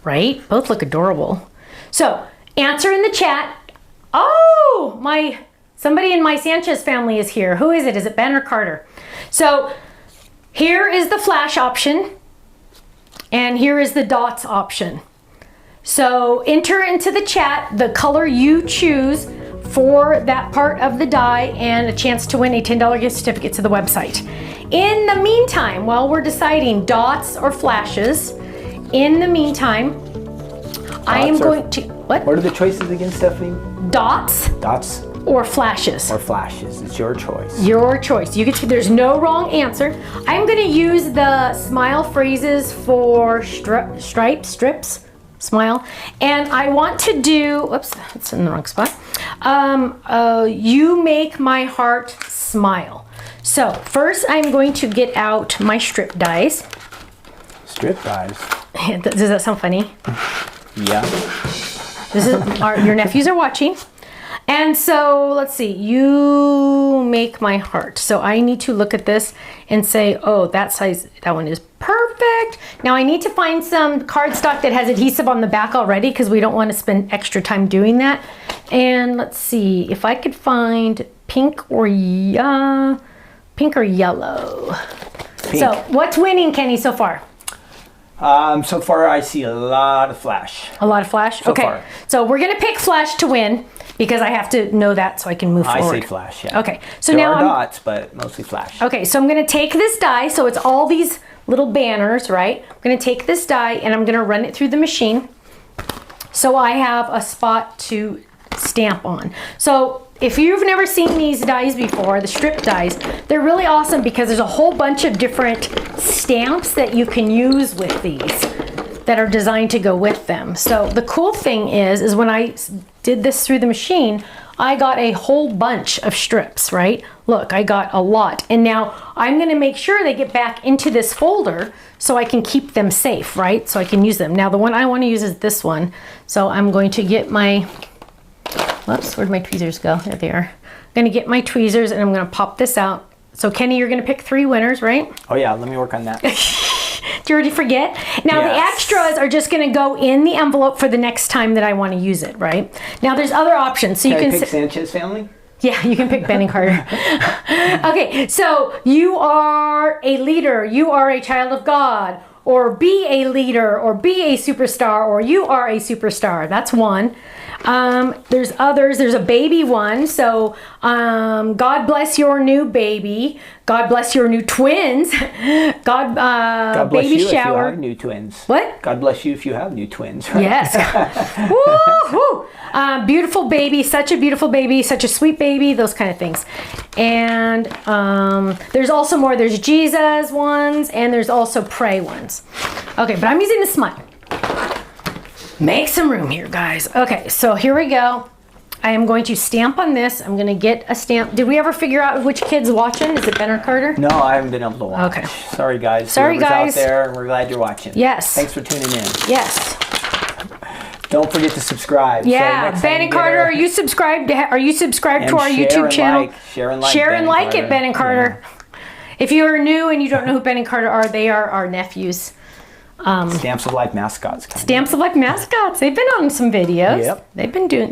right? Both look adorable. So answer in the chat. Oh, somebody in my Sanchez family is here. Who is it? Is it Ben or Carter? So here is the flash option, and here is the dots option. So enter into the chat the color you choose for that part of the die and a chance to win a $10 gift certificate to the website. In the meantime, while we're deciding dots or flashes, in the meantime, I am going to, What are the choices again, Stephanie? Dots. Dots. Or flashes. Or flashes. It's your choice. Your choice. You get to, there's no wrong answer. I'm going to use the smile phrases for strips, smile. And I want to do, whoops, that's in the wrong spot. You make my heart smile. So first I'm going to get out my strip dies. Strip dies? Does that sound funny? Yeah. This is your nephews are watching. And so let's see, you make my heart. So I need to look at this and say, oh, that size, that one is perfect. Now I need to find some cardstock that has adhesive on the back already because we don't want to spend extra time doing that. And let's see if I could find pink or yellow. Pink. So what's winning, Kenny, so far? So far I see a lot of flash. A lot of flash? So okay. far. So we're gonna pick flash to win because I have to know that so I can move forward. I say flash, yeah. Okay. So there now are dots, but mostly flash. Okay, so I'm gonna take this die, so it's all these little banners, right? I'm gonna take this die and I'm gonna run it through the machine so I have a spot to stamp on. So if you've never seen these dies before, the strip dies, they're really awesome because there's a whole bunch of different stamps that you can use with these that are designed to go with them. So the cool thing is when I did this through the machine, I got a whole bunch of strips, right? Look, I got a lot. And now I'm gonna make sure they get back into this folder so I can keep them safe, right? So I can use them. Now the one I wanna use is this one. So I'm going to get my, whoops, where'd my tweezers go? There they are. I'm gonna get my tweezers and I'm gonna pop this out. So Kenny, you're gonna pick 3 winners, right? Oh yeah, let me work on that. Do you already forget? Now Yes. the extras are just gonna go in the envelope for the next time that I wanna use it, right? Now there's other options. So Can you I can pick Sanchez family? Yeah, you can pick Ben and Carter. Okay, so you are a leader, you are a child of God, or be a leader, or be a superstar, or you are a superstar. That's one. There's others. There's a baby one. So God bless your new baby. God bless your new twins. God God bless baby you shower. if you have new twins. What? God bless you if you have new twins. Right? Yes. Woo-hoo. Beautiful baby, such a beautiful baby, such a sweet baby, those kind of things. And there's also more. There's Jesus ones, and there's also pray ones. Okay, but I'm using the smile. Make some room here, guys. Okay, so here we go. I am going to stamp on this. I'm going to get a stamp. Did we ever figure out which kid's watching? Is it Ben or Carter? No, I haven't been able to watch. Okay. Sorry, guys. Sorry, Whoever's guys. out there, we're glad you're watching. Yes. Thanks for tuning in. Yes. Don't forget to subscribe. So Yeah, next Ben time and you get Carter, our- are you subscribed? Are you subscribed And to our share YouTube and channel? like, share and like Share Ben and and like Carter. it, Ben and Carter. If you are new and you don't know who Ben and Carter are, they are our nephews. Stamps of Life mascots. Stamps of Life mascots. They've been on some videos. Yep.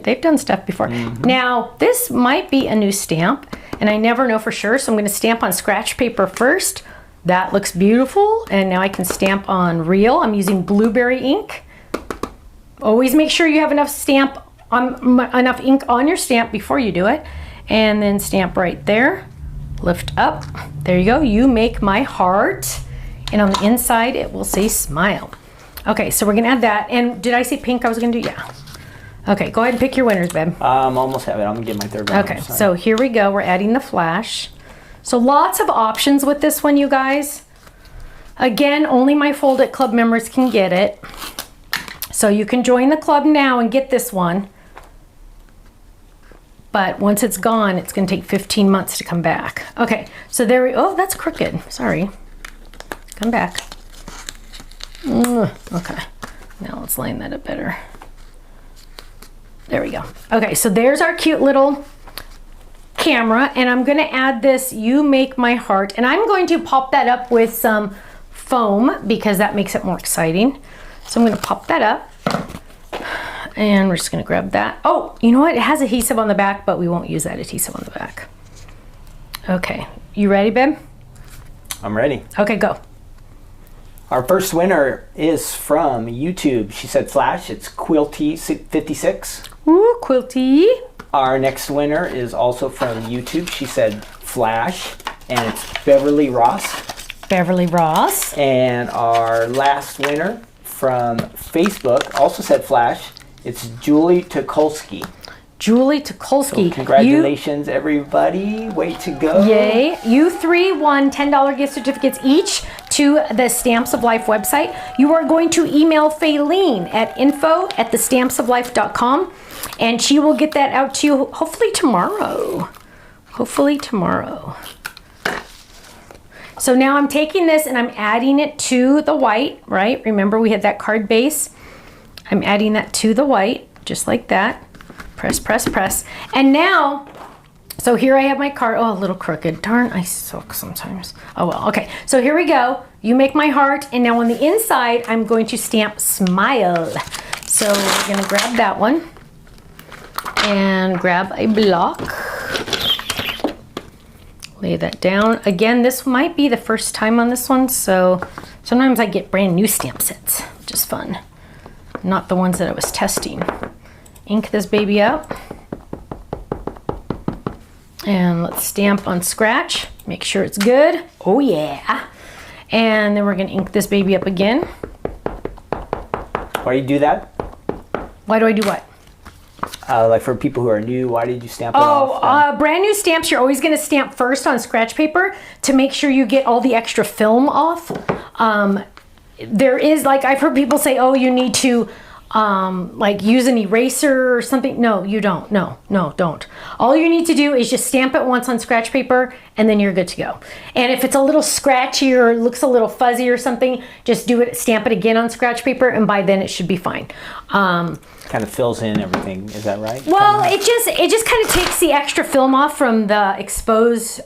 They've done stuff before. Now, this might be a new stamp, and I never know for sure, so I'm going to stamp on scratch paper first. That looks beautiful, and now I can stamp on real. I'm using blueberry ink. Always make sure you have enough enough ink on your stamp before you do it, and then stamp right there. Lift up. There you go. You make my heart. And on the inside, it will say smile. Okay, so we're gonna add that. And did I say pink I was gonna do? Yeah. Okay, go ahead and pick your winners, babe. Almost have it. I'm gonna get my third one. Okay, so here we go. We're adding the flash. So lots of options with this one, you guys. Again, only my Fold It Club members can get it. So you can join the club now and get this one. But once it's gone, it's gonna take 15 months to come back. Okay, so there we, oh, that's crooked, sorry. Come back. Okay, now let's line that up better. There we go. Okay, so there's our cute little camera, and I'm gonna add this You Make My Heart, and I'm going to pop that up with some foam because that makes it more exciting. So I'm gonna pop that up, and we're just gonna grab that. Oh, you know what? It has adhesive on the back, but we won't use that adhesive on the back. Okay, you ready, babe? I'm ready. Okay, go. Our first winner is from YouTube. She said Flash. It's Quilty56. Ooh, Quilty. Our next winner is also from YouTube. She said Flash, and it's Beverly Ross. Beverly Ross. And our last winner from Facebook also said Flash. It's Julie Tukolsky. Julie Tukolsky. So congratulations, everybody. Way to go. Yay. You 3 won $10 gift certificates each to the Stamps of Life website. You are going to email Faylene at info@thestampsoflife.com, and she will get that out to you hopefully tomorrow. Hopefully tomorrow. So now I'm taking this and I'm adding it to the white, right? Remember we had that card base. I'm adding that to the white, just like that. Press, press, press. And now, so here I have my card. Oh, a little crooked. Darn, I suck sometimes. Oh well, okay. So here we go. You Make My Heart. And now on the inside, I'm going to stamp Smile. So we're gonna grab that one and grab a block. Lay that down. Again, this might be the first time on this one, so sometimes I get brand new stamp sets, which is fun. Not the ones that I was testing. Ink this baby up. And let's stamp on scratch. Make sure it's good. Oh yeah. And then we're gonna ink this baby up again. Why do you do that? Why do I do what? Like for people who are new, why did you stamp it off? Brand new stamps, you're always gonna stamp first on scratch paper to make sure you get all the extra film off. There is, like I've heard people say, oh, you need to like use an eraser or something. No, you don't. No, don't. All you need to do is just stamp it once on scratch paper and then you're good to go. And if it's a little scratchy or looks a little fuzzy or something, just stamp it again on scratch paper, and by then it should be fine. Kind of fills in everything, is that right? Well, it just kind of takes the extra film off from the expose,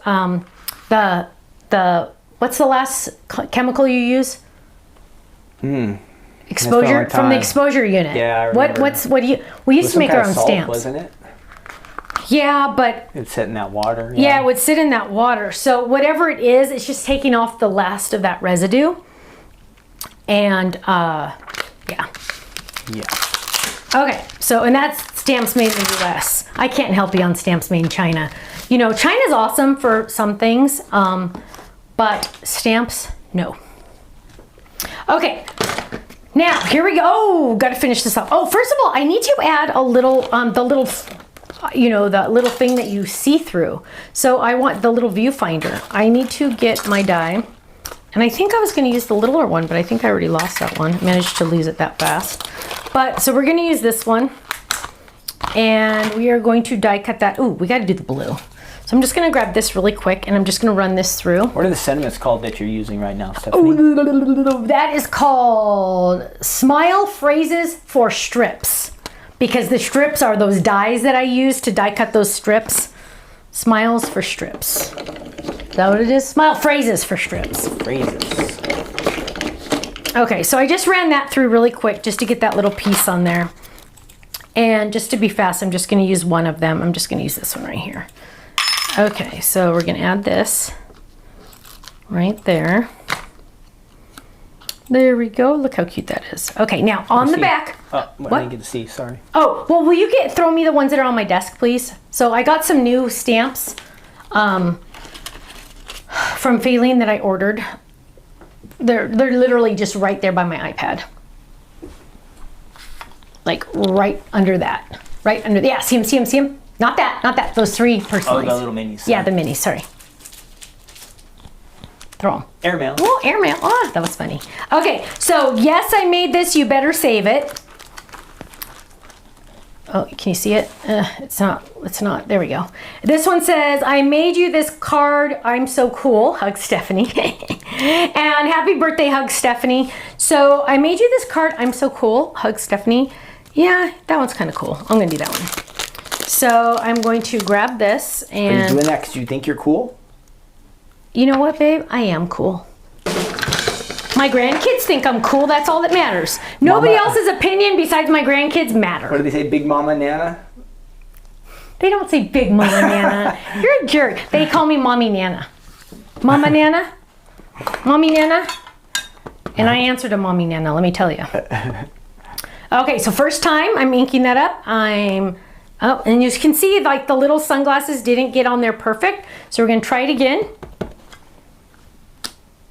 what's the last chemical you use? Exposure, from the exposure unit. Yeah, I remember. What do you, we used to make our own salt, stamps. Wasn't it? Yeah, but it'd sit in that water. Yeah, it would sit in that water. So whatever it is, it's just taking off the last of that residue. And yeah. Okay, so, and that's stamps made in the US. I can't help you on stamps made in China. You know, China's awesome for some things, but stamps, no. Okay, now here we go. Oh, got to finish this up. Oh, first of all, I need to add a little, you know, the little thing that you see through. So I want the little viewfinder. I need to get my die. And I think I was going to use the littler one, but I think I already lost that one. I managed to lose it that fast. But so we're going to use this one. And we are going to die cut that. Ooh, we got to do the blue. So I'm just going to grab this really quick and I'm just going to run this through. What are the sentiments called that you're using right now, Stephanie? Ooh, that is called Smile Phrases for Strips. Because the strips are those dies that I use to die cut those strips. Smiles for strips. Is that what it is? Smile phrases for strips. Phrases. Okay, so I just ran that through really quick just to get that little piece on there. And just to be fast, I'm just going to use one of them. I'm just going to use this one right here. Okay, so we're going to add this right there. There we go. Look how cute that is. Okay, now on the back. Oh, what? I didn't get to see, sorry. Oh, well, will you throw me the ones that are on my desk, please? So I got some new stamps from Faline that I ordered. They're literally just right there by my iPad. Like right under that. Right under, yeah, see him? Not that, those three personalities. Oh, the little minis. Yeah, the minis, sorry. Throw them. Airmail. Oh, airmail. Oh, that was funny. Okay, so yes, I made this. You better save it. Oh, can you see it? It's not. There we go. This one says, I made you this card. I'm so cool. Hug Stephanie. And happy birthday, Hug Stephanie. So I made you this card. I'm so cool. Hug Stephanie. Yeah, that one's kind of cool. I'm going to do that one. So I'm going to grab this and... Are you doing that because you think you're cool? You know what, babe? I am cool. My grandkids think I'm cool. That's all that matters. Nobody else's opinion besides my grandkids matter. What do they say, Big Mama Nana? They don't say Big Mama Nana. You're a jerk. They call me Mommy Nana. Mama Nana? Mommy Nana? And I answer to Mommy Nana, let me tell you. Okay, so first time I'm inking that up. Oh, and you can see like the little sunglasses didn't get on there perfect. So we're going to try it again.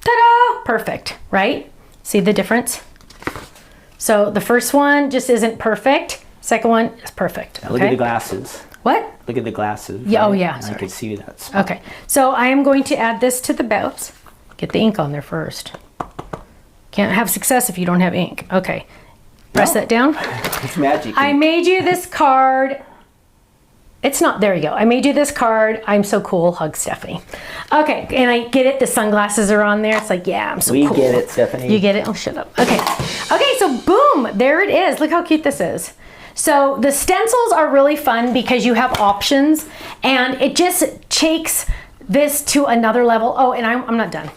Ta-da! Perfect, right? See the difference? So the first one just isn't perfect. Second one is perfect. Okay? Look at the glasses. What? Look at the glasses. Yeah, right? oh yeah. I can see that spot. Okay, so I am going to add this to the belts. Get the ink on there first. Can't have success if you don't have ink. Okay, press that down. It's magic. I made you this card. It's not, there you go. I made you this card. I'm so cool. Hug Stephanie. Okay, and I get it. The sunglasses are on there. It's like, yeah, I'm so cool. We get it, Stephanie. You get it? Oh, shut up. Okay. Okay, so boom, there it is. Look how cute this is. So the stencils are really fun because you have options and it just takes this to another level. Oh, and I'm not done.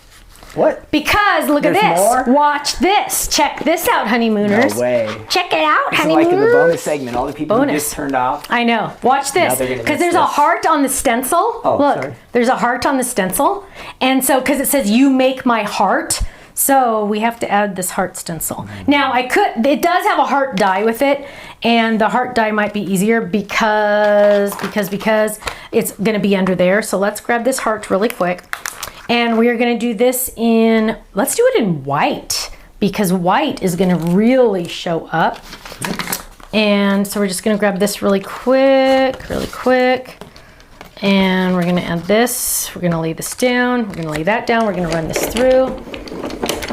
What? Because look at this. More? Watch this. Check this out, honeymooners. No way. Check it out, honeymooners. It's like in the bonus segment. All the people who just turned off. I know. Watch this. Because there's a heart on the stencil. Oh, look, sorry. There's a heart on the stencil. And so, because it says, you make my heart. So we have to add this heart stencil. Now it does have a heart die with it, and the heart die might be easier because it's gonna be under there. So let's grab this heart really quick. And we are gonna do this in, let's do it in white because white is gonna really show up. And so we're just gonna grab this really quick. And we're gonna add this. We're gonna lay this down. We're gonna lay that down. We're gonna run this through.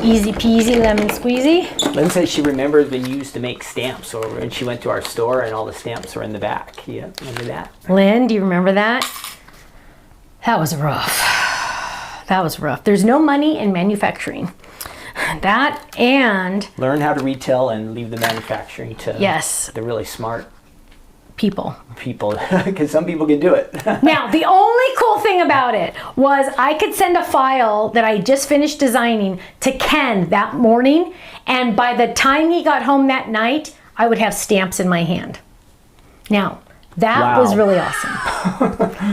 Easy peasy lemon squeezy. Lynn says she remembers when you used to make stamps, or when she went to our store and all the stamps were in the back. Yeah, remember that? Lynn, do you remember that? That was rough. That was rough. There's no money in manufacturing. That and... Learn how to retail and leave the manufacturing to the really smart people, because some people can do it. Now, the only cool thing about it was I could send a file that I just finished designing to Ken that morning, and by the time he got home that night, I would have stamps in my hand. Now, that was really awesome.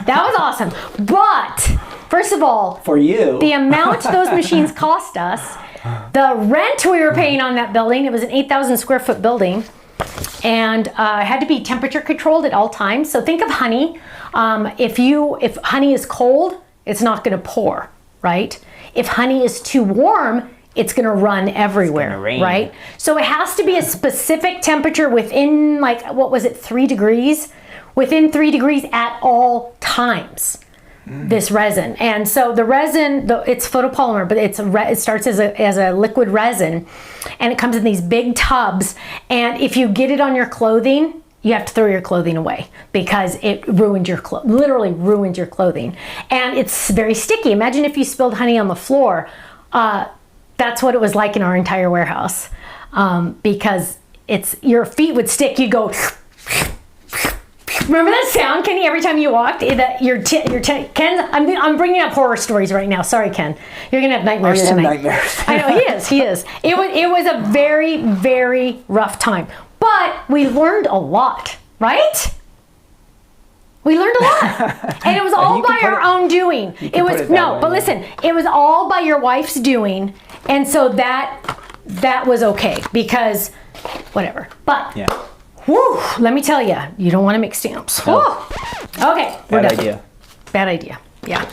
That was awesome. But, first of all, for you, the amount those machines cost us, the rent we were paying on that building, it was an 8,000 square foot building, and it had to be temperature controlled at all times. So think of honey. If honey is cold, it's not going to pour, right? If honey is too warm, it's going to run everywhere, right? So it has to be a specific temperature within, like, what was it, 3 degrees? Within 3 degrees at all times. This resin, and so the resin, it's photopolymer, but it starts as a liquid resin, and it comes in these big tubs. And if you get it on your clothing, you have to throw your clothing away because it ruined your literally ruined your clothing. And it's very sticky. Imagine if you spilled honey on the floor. That's what it was like in our entire warehouse, because your feet would stick. You'd go. Remember that sound, Kenny? Every time you walked, Ken. I'm bringing up horror stories right now. Sorry, Ken. You're gonna have nightmares tonight. I know he is. It was a very, very rough time, but we learned a lot, right? We learned a lot, and it was all by our own doing. It was but listen, it was all by your wife's doing, and so that was okay because whatever. But yeah. Whew, let me tell you, you don't want to make stamps. No. Okay, we're done. Idea. Bad idea. Yeah,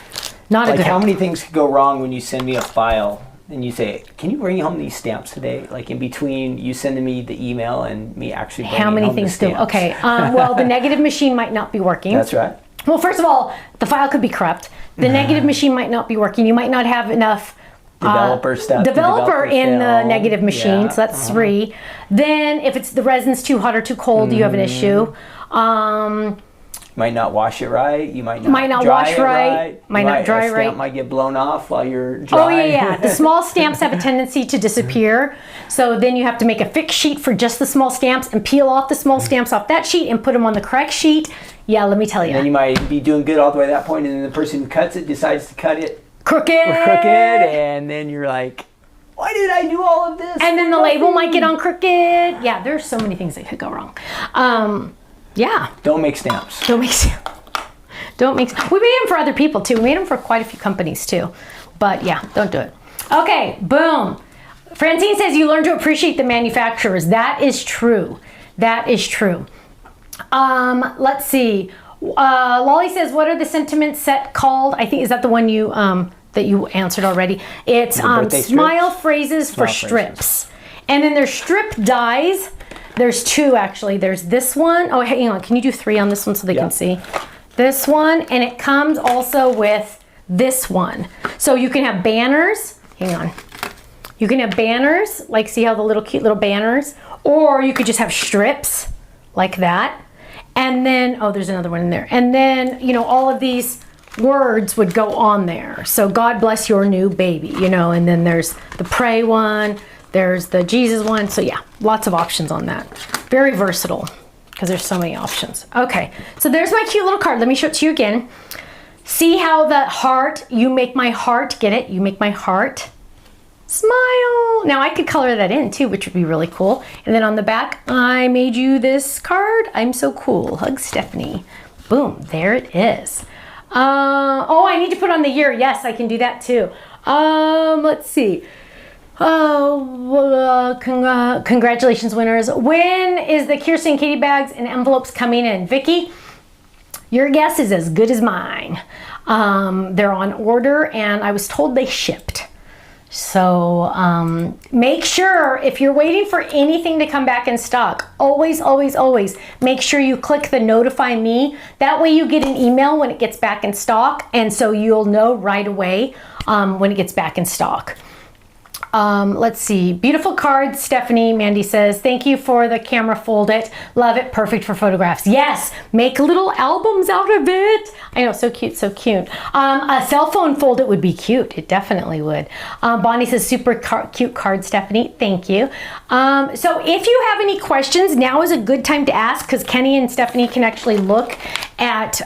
not a good idea. How many things could go wrong when you send me a file and you say, "Can you bring home these stamps today?" Like in between you sending me the email and me actually bringing home the stamps. How many things do? Okay. Well, the negative machine might not be working. That's right. Well, first of all, the file could be corrupt. The negative machine might not be working. You might not have enough. Developer in the negative machine, so that's 3. Then if it's the resin's too hot or too cold, you have an issue. Might not wash it right. You might not wash right. Might not dry right. Stamp might get blown off while you're drying. Oh yeah. The small stamps have a tendency to disappear, so then you have to make a fixed sheet for just the small stamps and peel off the small stamps off that sheet and put them on the correct sheet. Yeah, let me tell you. And then you might be doing good all the way to that point, and then the person who cuts it decides to cut it crooked, and then you're like, why did I do all of this? And then the label might get on crooked. Yeah, there's so many things that could go wrong. Yeah. Don't make stamps. We made them for other people too. We made them for quite a few companies too. But yeah, don't do it. Okay, boom. Francine says you learn to appreciate the manufacturers. That is true. That is true. Let's see. Lolly says, what are the sentiment set called? I think, is that the one you that you answered already? It's smile phrases for strips. And then there's strip dies. There's 2 actually. There's this one. Oh, hang on. Can you do 3 on this one so they can see? This one, and it comes also with this one. So you can have banners. Hang on. You can have banners, like see how the little cute little banners, or you could just have strips like that. And then, oh, there's another one in there. And then, all of these words would go on there. So God bless your new baby, and then there's the pray one, there's the Jesus one. So yeah, lots of options on that. Very versatile because there's so many options. Okay, so there's my cute little card. Let me show it to you again. See how the heart, you make my heart, get it? You make my heart smile. Now I could color that in too, which would be really cool. And then on the back, I made you this card. I'm so cool. Hug Stephanie. Boom, there it is. Oh, I need to put on the year. Yes, I can do that too. Let's see. Congratulations, winners. When is the Kirsten Katie bags and envelopes coming in? Vicky, your guess is as good as mine. They're on order and I was told they shipped. So make sure, if you're waiting for anything to come back in stock, always, always, always make sure you click the notify me. That way you get an email when it gets back in stock, and so you'll know right away when it gets back in stock. Let's see. Beautiful card, Stephanie. Mandy says, thank you for the camera. Fold it. Love it. Perfect for photographs. Yes. Make little albums out of it. I know. So cute. So cute. A cell phone fold it would be cute. It definitely would. Bonnie says, super cute card, Stephanie. Thank you. So if you have any questions, now is a good time to ask because Kenny and Stephanie can actually look at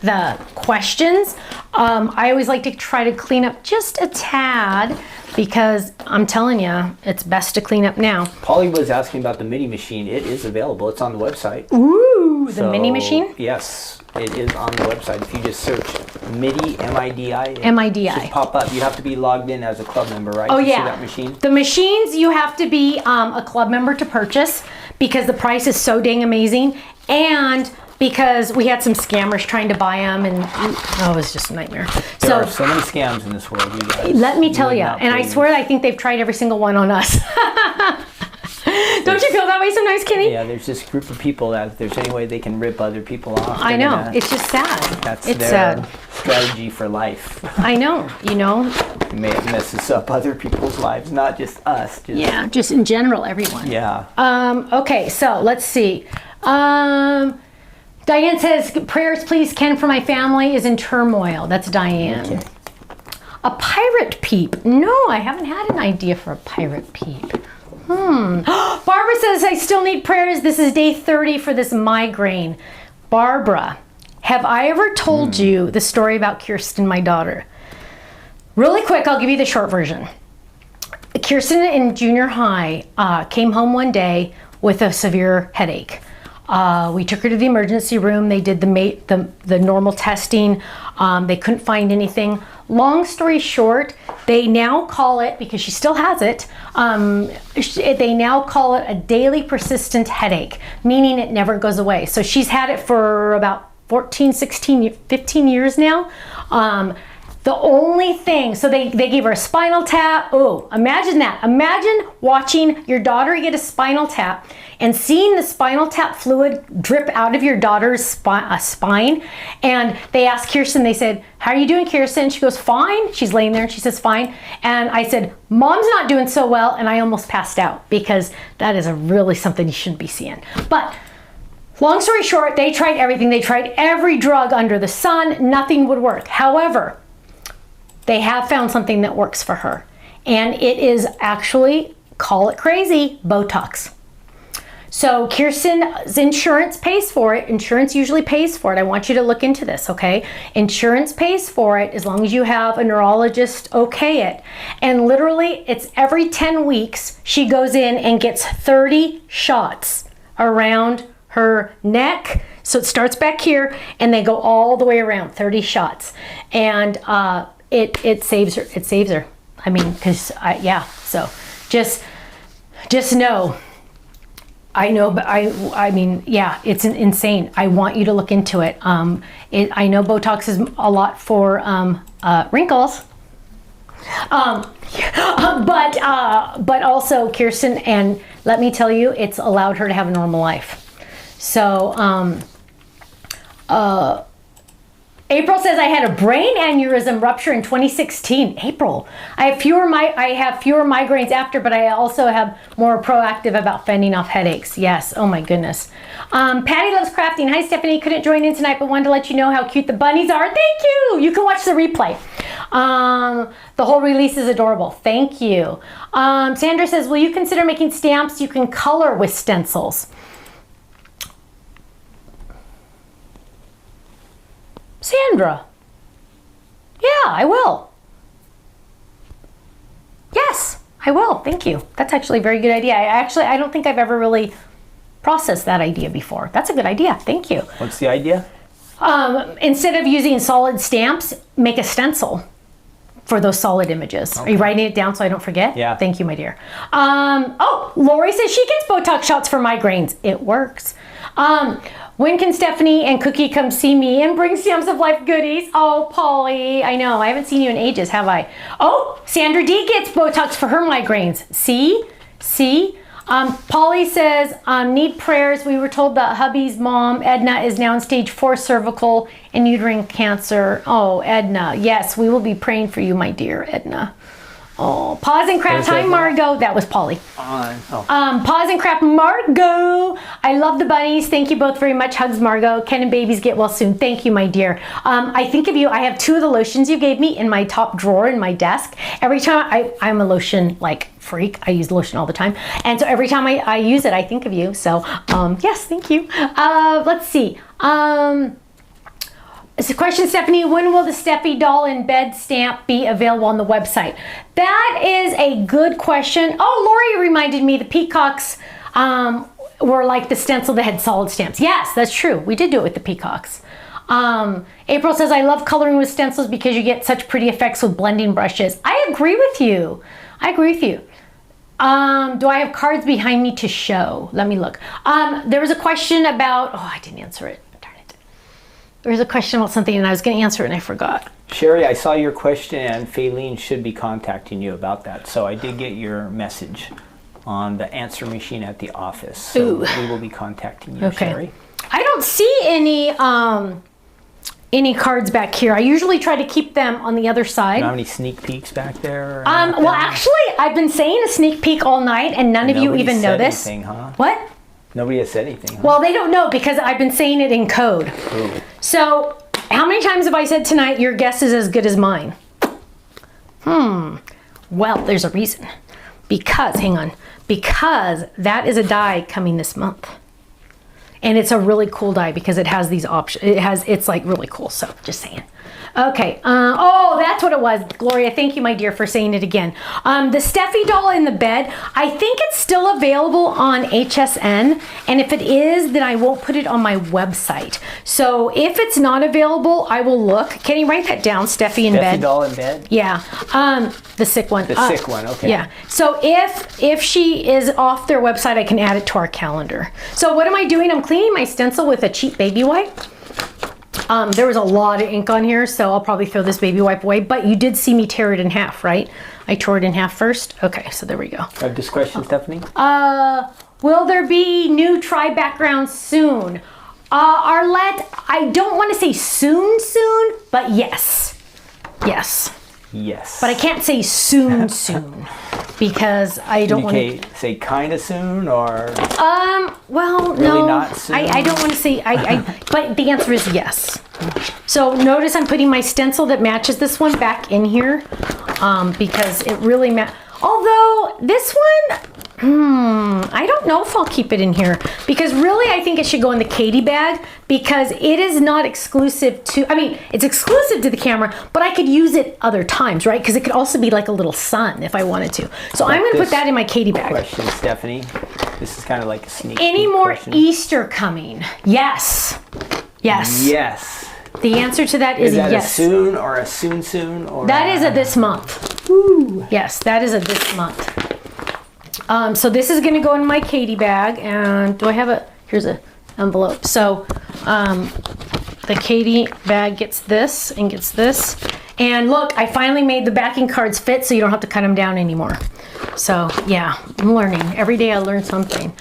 the questions. I always like to try to clean up just a tad because I'm telling you, it's best to clean up now. Polly was asking about the mini machine. It is available. It's on the website. Ooh, the mini machine? Yes, it is on the website. If you just search MIDI, M-I-D-I. M-I-D-I. It should pop up. You have to be logged in as a club member, right? Oh, to yeah. See that machine? The machines, you have to be a club member to purchase because the price is so dang amazing. And because we had some scammers trying to buy them, and it was just a nightmare. There are so many scams in this world, you guys. Let me tell you, and I swear I think they've tried every single one on us. Don't you feel that way sometimes, Kenny? Yeah, there's this group of people that if there's any way they can rip other people off. I know. It's just sad. That's it's their sad. strategy for life. I know, you know. It messes up other people's lives, not just us. Yeah, just in general, everyone. Yeah. Okay, so let's see. Diane says, prayers please, Ken, for my family is in turmoil. That's Diane. Okay. A pirate peep. No, I haven't had an idea for a pirate peep. Barbara says, I still need prayers. This is day 30 for this migraine. Barbara, have I ever told you the story about Kirsten, my daughter? Really quick, I'll give you the short version. Kirsten in junior high came home one day with a severe headache. We took her to the emergency room. They did the normal testing. They couldn't find anything. Long story short, they now call it, because she still has it, they now call it a daily persistent headache, meaning it never goes away. So she's had it for about 14, 16, 15 years now. The only thing, so they gave her a spinal tap. Oh, imagine that. Imagine watching your daughter get a spinal tap and seeing the spinal tap fluid drip out of your daughter's spine. And they asked Kirsten, they said, how are you doing, Kirsten? She goes, fine. She's laying there and she says, fine. And I said, Mom's not doing so well. And I almost passed out because that is really something you shouldn't be seeing. But long story short, they tried everything. They tried every drug under the sun. Nothing would work. However, they have found something that works for her. And it is actually, call it crazy, Botox. So Kirsten's insurance pays for it. Insurance usually pays for it. I want you to look into this, okay? Insurance pays for it as long as you have a neurologist okay it. And literally, it's every 10 weeks, she goes in and gets 30 shots around her neck. So it starts back here and they go all the way around, 30 shots. And it saves her. It saves her. I mean, because yeah. So just know. I know, but I mean, yeah, it's insane. I want you to look into it. I know Botox is a lot for wrinkles, but also Kirsten, and let me tell you, it's allowed her to have a normal life. So. April says, I had a brain aneurysm rupture in 2016. April, I have fewer migraines after, but I also have more proactive about fending off headaches. Yes, oh my goodness. Patty loves crafting. Hi Stephanie, couldn't join in tonight, but wanted to let you know how cute the bunnies are. Thank you. You can watch the replay. The whole release is adorable. Thank you. Sandra says, will you consider making stamps you can color with stencils? Sandra, yeah, I will. Yes, I will. Thank you. That's actually a very good idea. I don't think I've ever really processed that idea before. That's a good idea. Thank you. What's the idea? Instead of using solid stamps, make a stencil for those solid images. Okay. Are you writing it down so I don't forget? Yeah. Thank you, my dear. Oh, Lori says she gets Botox shots for migraines. It works. When can Stephanie and Cookie come see me and bring Stamps of Life goodies? Oh, Polly, I know. I haven't seen you in ages, have I? Oh, Sandra D gets Botox for her migraines. See? Polly says, need prayers. We were told that hubby's mom, Edna, is now in stage 4 cervical and uterine cancer. Oh, Edna. Yes, we will be praying for you, my dear Edna. Oh, pause and craft. Hi, Margot. That was Polly. Pause and craft, Margot. I love the bunnies. Thank you both very much. Hugs, Margot. Ken and babies get well soon. Thank you, my dear. I think of you. I have 2 of the lotions you gave me in my top drawer in my desk. Every time I'm a lotion like freak. I use lotion all the time. And so every time I use it, I think of you. So yes, thank you. Let's see. It's a question, Stephanie. When will the Steffi doll in bed stamp be available on the website? That is a good question. Oh, Lori reminded me the peacocks were like the stencil that had solid stamps. Yes, that's true. We did do it with the peacocks. April says, I love coloring with stencils because you get such pretty effects with blending brushes. I agree with you. I agree with you. Do I have cards behind me to show? Let me look. There was a question about, oh, I didn't answer it. There was a question about something and I was going to answer it and I forgot. Sherry, I saw your question and Faylene should be contacting you about that. So I did get your message on the answer machine at the office. So we will be contacting you, Sherry. I don't see any cards back here. I usually try to keep them on the other side. You don't have any sneak peeks back there? Well, actually, I've been saying a sneak peek all night and none of you even know this. Anything, huh? What? Nobody has said anything. Huh? Well, they don't know because I've been saying it in code. Ooh. So, how many times have I said tonight, your guess is as good as mine? Well, there's a reason. Because, hang on, because that is a die coming this month. And it's a really cool die because it has these options. It's like really cool. So, just saying. Okay. Oh, that's what it was. Gloria, thank you, my dear, for saying it again. The Steffi doll in the bed, I think it's still available on HSN. And if it is, then I won't put it on my website. So if it's not available, I will look. Can you write that down, Steffi in bed? Steffi doll in bed? Yeah. The sick one. The sick one, okay. Yeah. So if she is off their website, I can add it to our calendar. So what am I doing? I'm cleaning my stencil with a cheap baby wipe. There was a lot of ink on here, so I'll probably throw this baby wipe away, but you did see me tear it in half, right? I tore it in half first. Okay, so there we go. I have this question, Stephanie. Will there be new tri backgrounds soon? Arlette, I don't want to say soon, but yes. Yes. Yes. But I can't say soon because I don't want to say kind of soon or well, really no. Not soon? I don't want to say but the answer is yes. So notice I'm putting my stencil that matches this one back in here because it really although this one I don't know if I'll keep it in here because really I think it should go in the Katie bag because it is not exclusive to, I mean, it's exclusive to the camera, but I could use it other times, right? Because it could also be like a little sun if I wanted to. So I'm going to put that in my Katie bag. Question, Stephanie. This is kind of like a sneak Any more question. Easter coming? Yes. Yes. Yes. The answer to that is that yes. A soon or a soon or that is a this month. Woo. Yes, that is a this month. So this is going to go in my Katie bag, and do I have here's an envelope. So the Katie bag gets this and gets this. And look, I finally made the backing cards fit so you don't have to cut them down anymore. So yeah, I'm learning. Every day I learn something.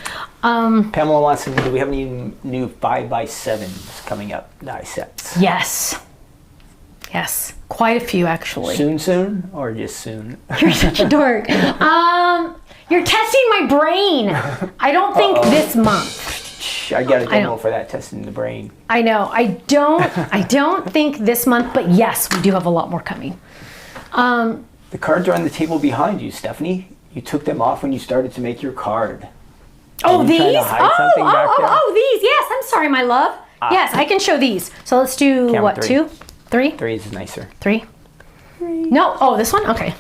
Pamela wants to know, do we have any new 5x7s coming up, die sets? Yes. Yes, quite a few actually. Soon or just soon? You're such a dork. You're testing my brain. I don't think this month. I got a demo for that, testing the brain. I know. I don't think this month, but yes, we do have a lot more coming. The cards are on the table behind you, Stephanie. You took them off when you started to make your card. Oh, these? These? Yes. I'm sorry, my love. Yes, I can show these. So let's do Camera what, 2? 3? 3 is nicer. 3? No. Oh, this one? Okay.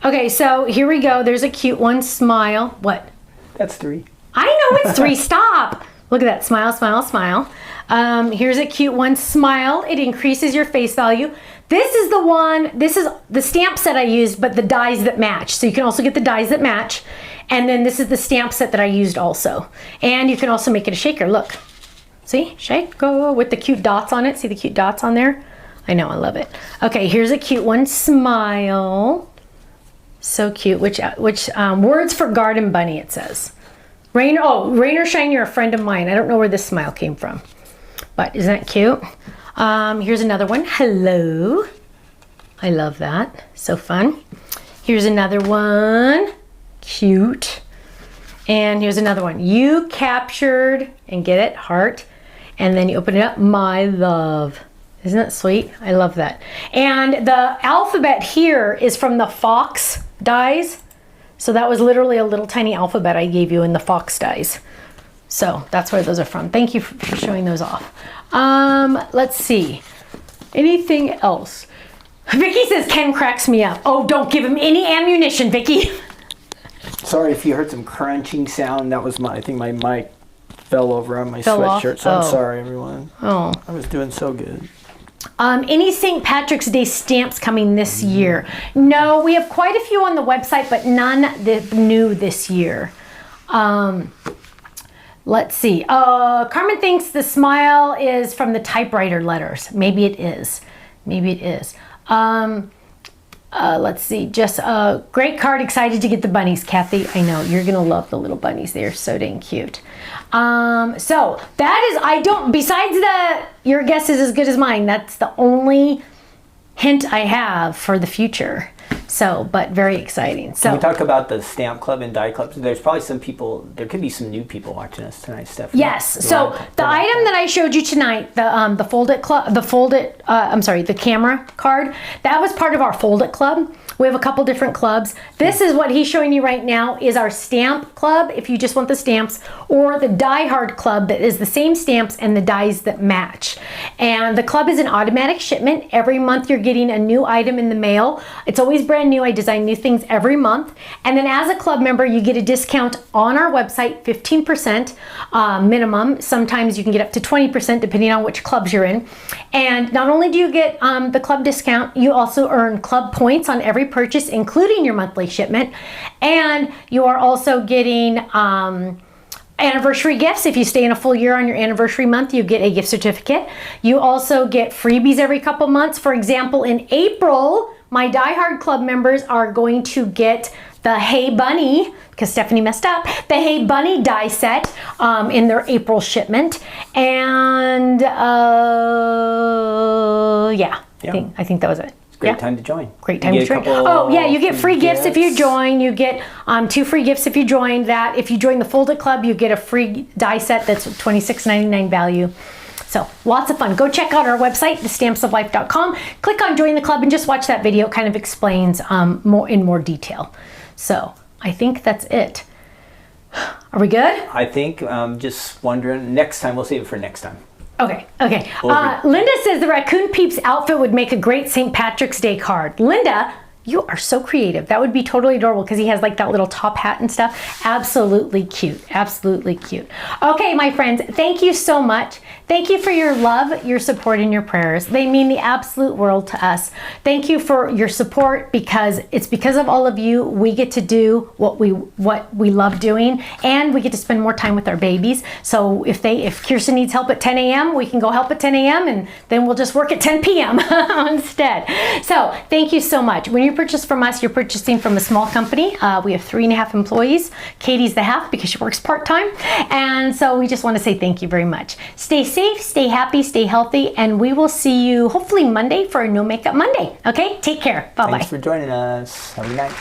Okay, so here we go. There's a cute one. Smile. What? That's 3. I know it's 3. Stop. Look at that. Smile, smile, smile. Here's a cute one. Smile. It increases your face value. This is the one. This is the stamp set I used, but the dies that match. So you can also get the dies that match. And then this is the stamp set that I used also. And you can also make it a shaker. Look. See? Shake. Go with the cute dots on it. See the cute dots on there? I know. I love it. Okay, here's a cute one. Smile. So cute. Which words for garden bunny it says. Rain or shine, you're a friend of mine. I don't know where this smile came from. But isn't that cute? Here's another one. Hello. I love that. So fun. Here's another one. Cute. And here's another one. You captured, and get it, heart. And then you open it up, my love. Isn't that sweet? I love that. And the alphabet here is from the Fox dies. So that was literally a little tiny alphabet I gave you in the Fox dies. So that's where those are from. Thank you for showing those off. Let's see. Anything else? Vicky says Ken cracks me up. Oh, don't give him any ammunition, Vicky. Sorry if you heard some crunching sound. That was I think my mic fell over on my sweatshirt. So I'm sorry, everyone. Oh. I was doing so good. Any St. Patrick's Day stamps coming this year? No, we have quite a few on the website, but none new this year. Let's see. Carmen thinks the smile is from the typewriter letters. Maybe it is. Maybe it is. Let's see. Just a great card. Excited to get the bunnies, Kathy. I know you're gonna love the little bunnies. They're so dang cute. So that is. Besides your guess is as good as mine. That's the only hint I have for the future. So, but very exciting. So can we talk about the stamp club and die clubs? There's probably some people. There could be some new people watching us tonight, Stephanie. Yes. So the item that I showed you tonight, the fold-it club, the camera card, that was part of our fold-it club. We have a couple different clubs. This is what he's showing you right now is our stamp club, if you just want the stamps, or the die hard club that is the same stamps and the dies that match. And the club is an automatic shipment. Every month you're getting a new item in the mail. It's always brand new. I design new things every month. And then as a club member, you get a discount on our website, 15% minimum. Sometimes you can get up to 20% depending on which clubs you're in. And not only do you get the club discount, you also earn club points on every purchase, including your monthly shipment. And you are also getting anniversary gifts. If you stay in a full year on your anniversary month, you get a gift certificate. You also get freebies every couple months. For example, in April, my Die Hard Club members are going to get the Hey Bunny, because Stephanie messed up, the Hey Bunny die set in their April shipment. And yeah, I think that was it. Great time to join. Great time to join. Oh yeah, you get free gifts if you join. You get 2 free gifts if you join that. If you join the Fold It Club, you get a free die set that's $26.99 value. So lots of fun. Go check out our website, thestampsoflife.com. Click on join the club and just watch that video. It kind of explains more detail. So I think that's it. Are we good? I think just wondering, next time, we'll save it for next time. Okay. Linda says the Raccoon Peeps outfit would make a great St. Patrick's Day card. Linda, you are so creative. That would be totally adorable because he has like that little top hat and stuff. Absolutely cute. Absolutely cute. Okay, my friends, thank you so much. Thank you for your love, your support, and your prayers. They mean the absolute world to us. Thank you for your support because it's because of all of you we get to do what we love doing, and we get to spend more time with our babies. So if Kirsten needs help at 10 a.m., we can go help at 10 a.m. and then we'll just work at 10 p.m. instead. So thank you so much. When you purchase from us, you're purchasing from a small company. We have 3.5 employees. Katie's the half because she works part-time. And so we just want to say thank you very much. Stay safe, stay happy, stay healthy, and we will see you hopefully Monday for a No Makeup Monday. Okay? Take care. Bye-bye. Thanks for joining us. Have a good night.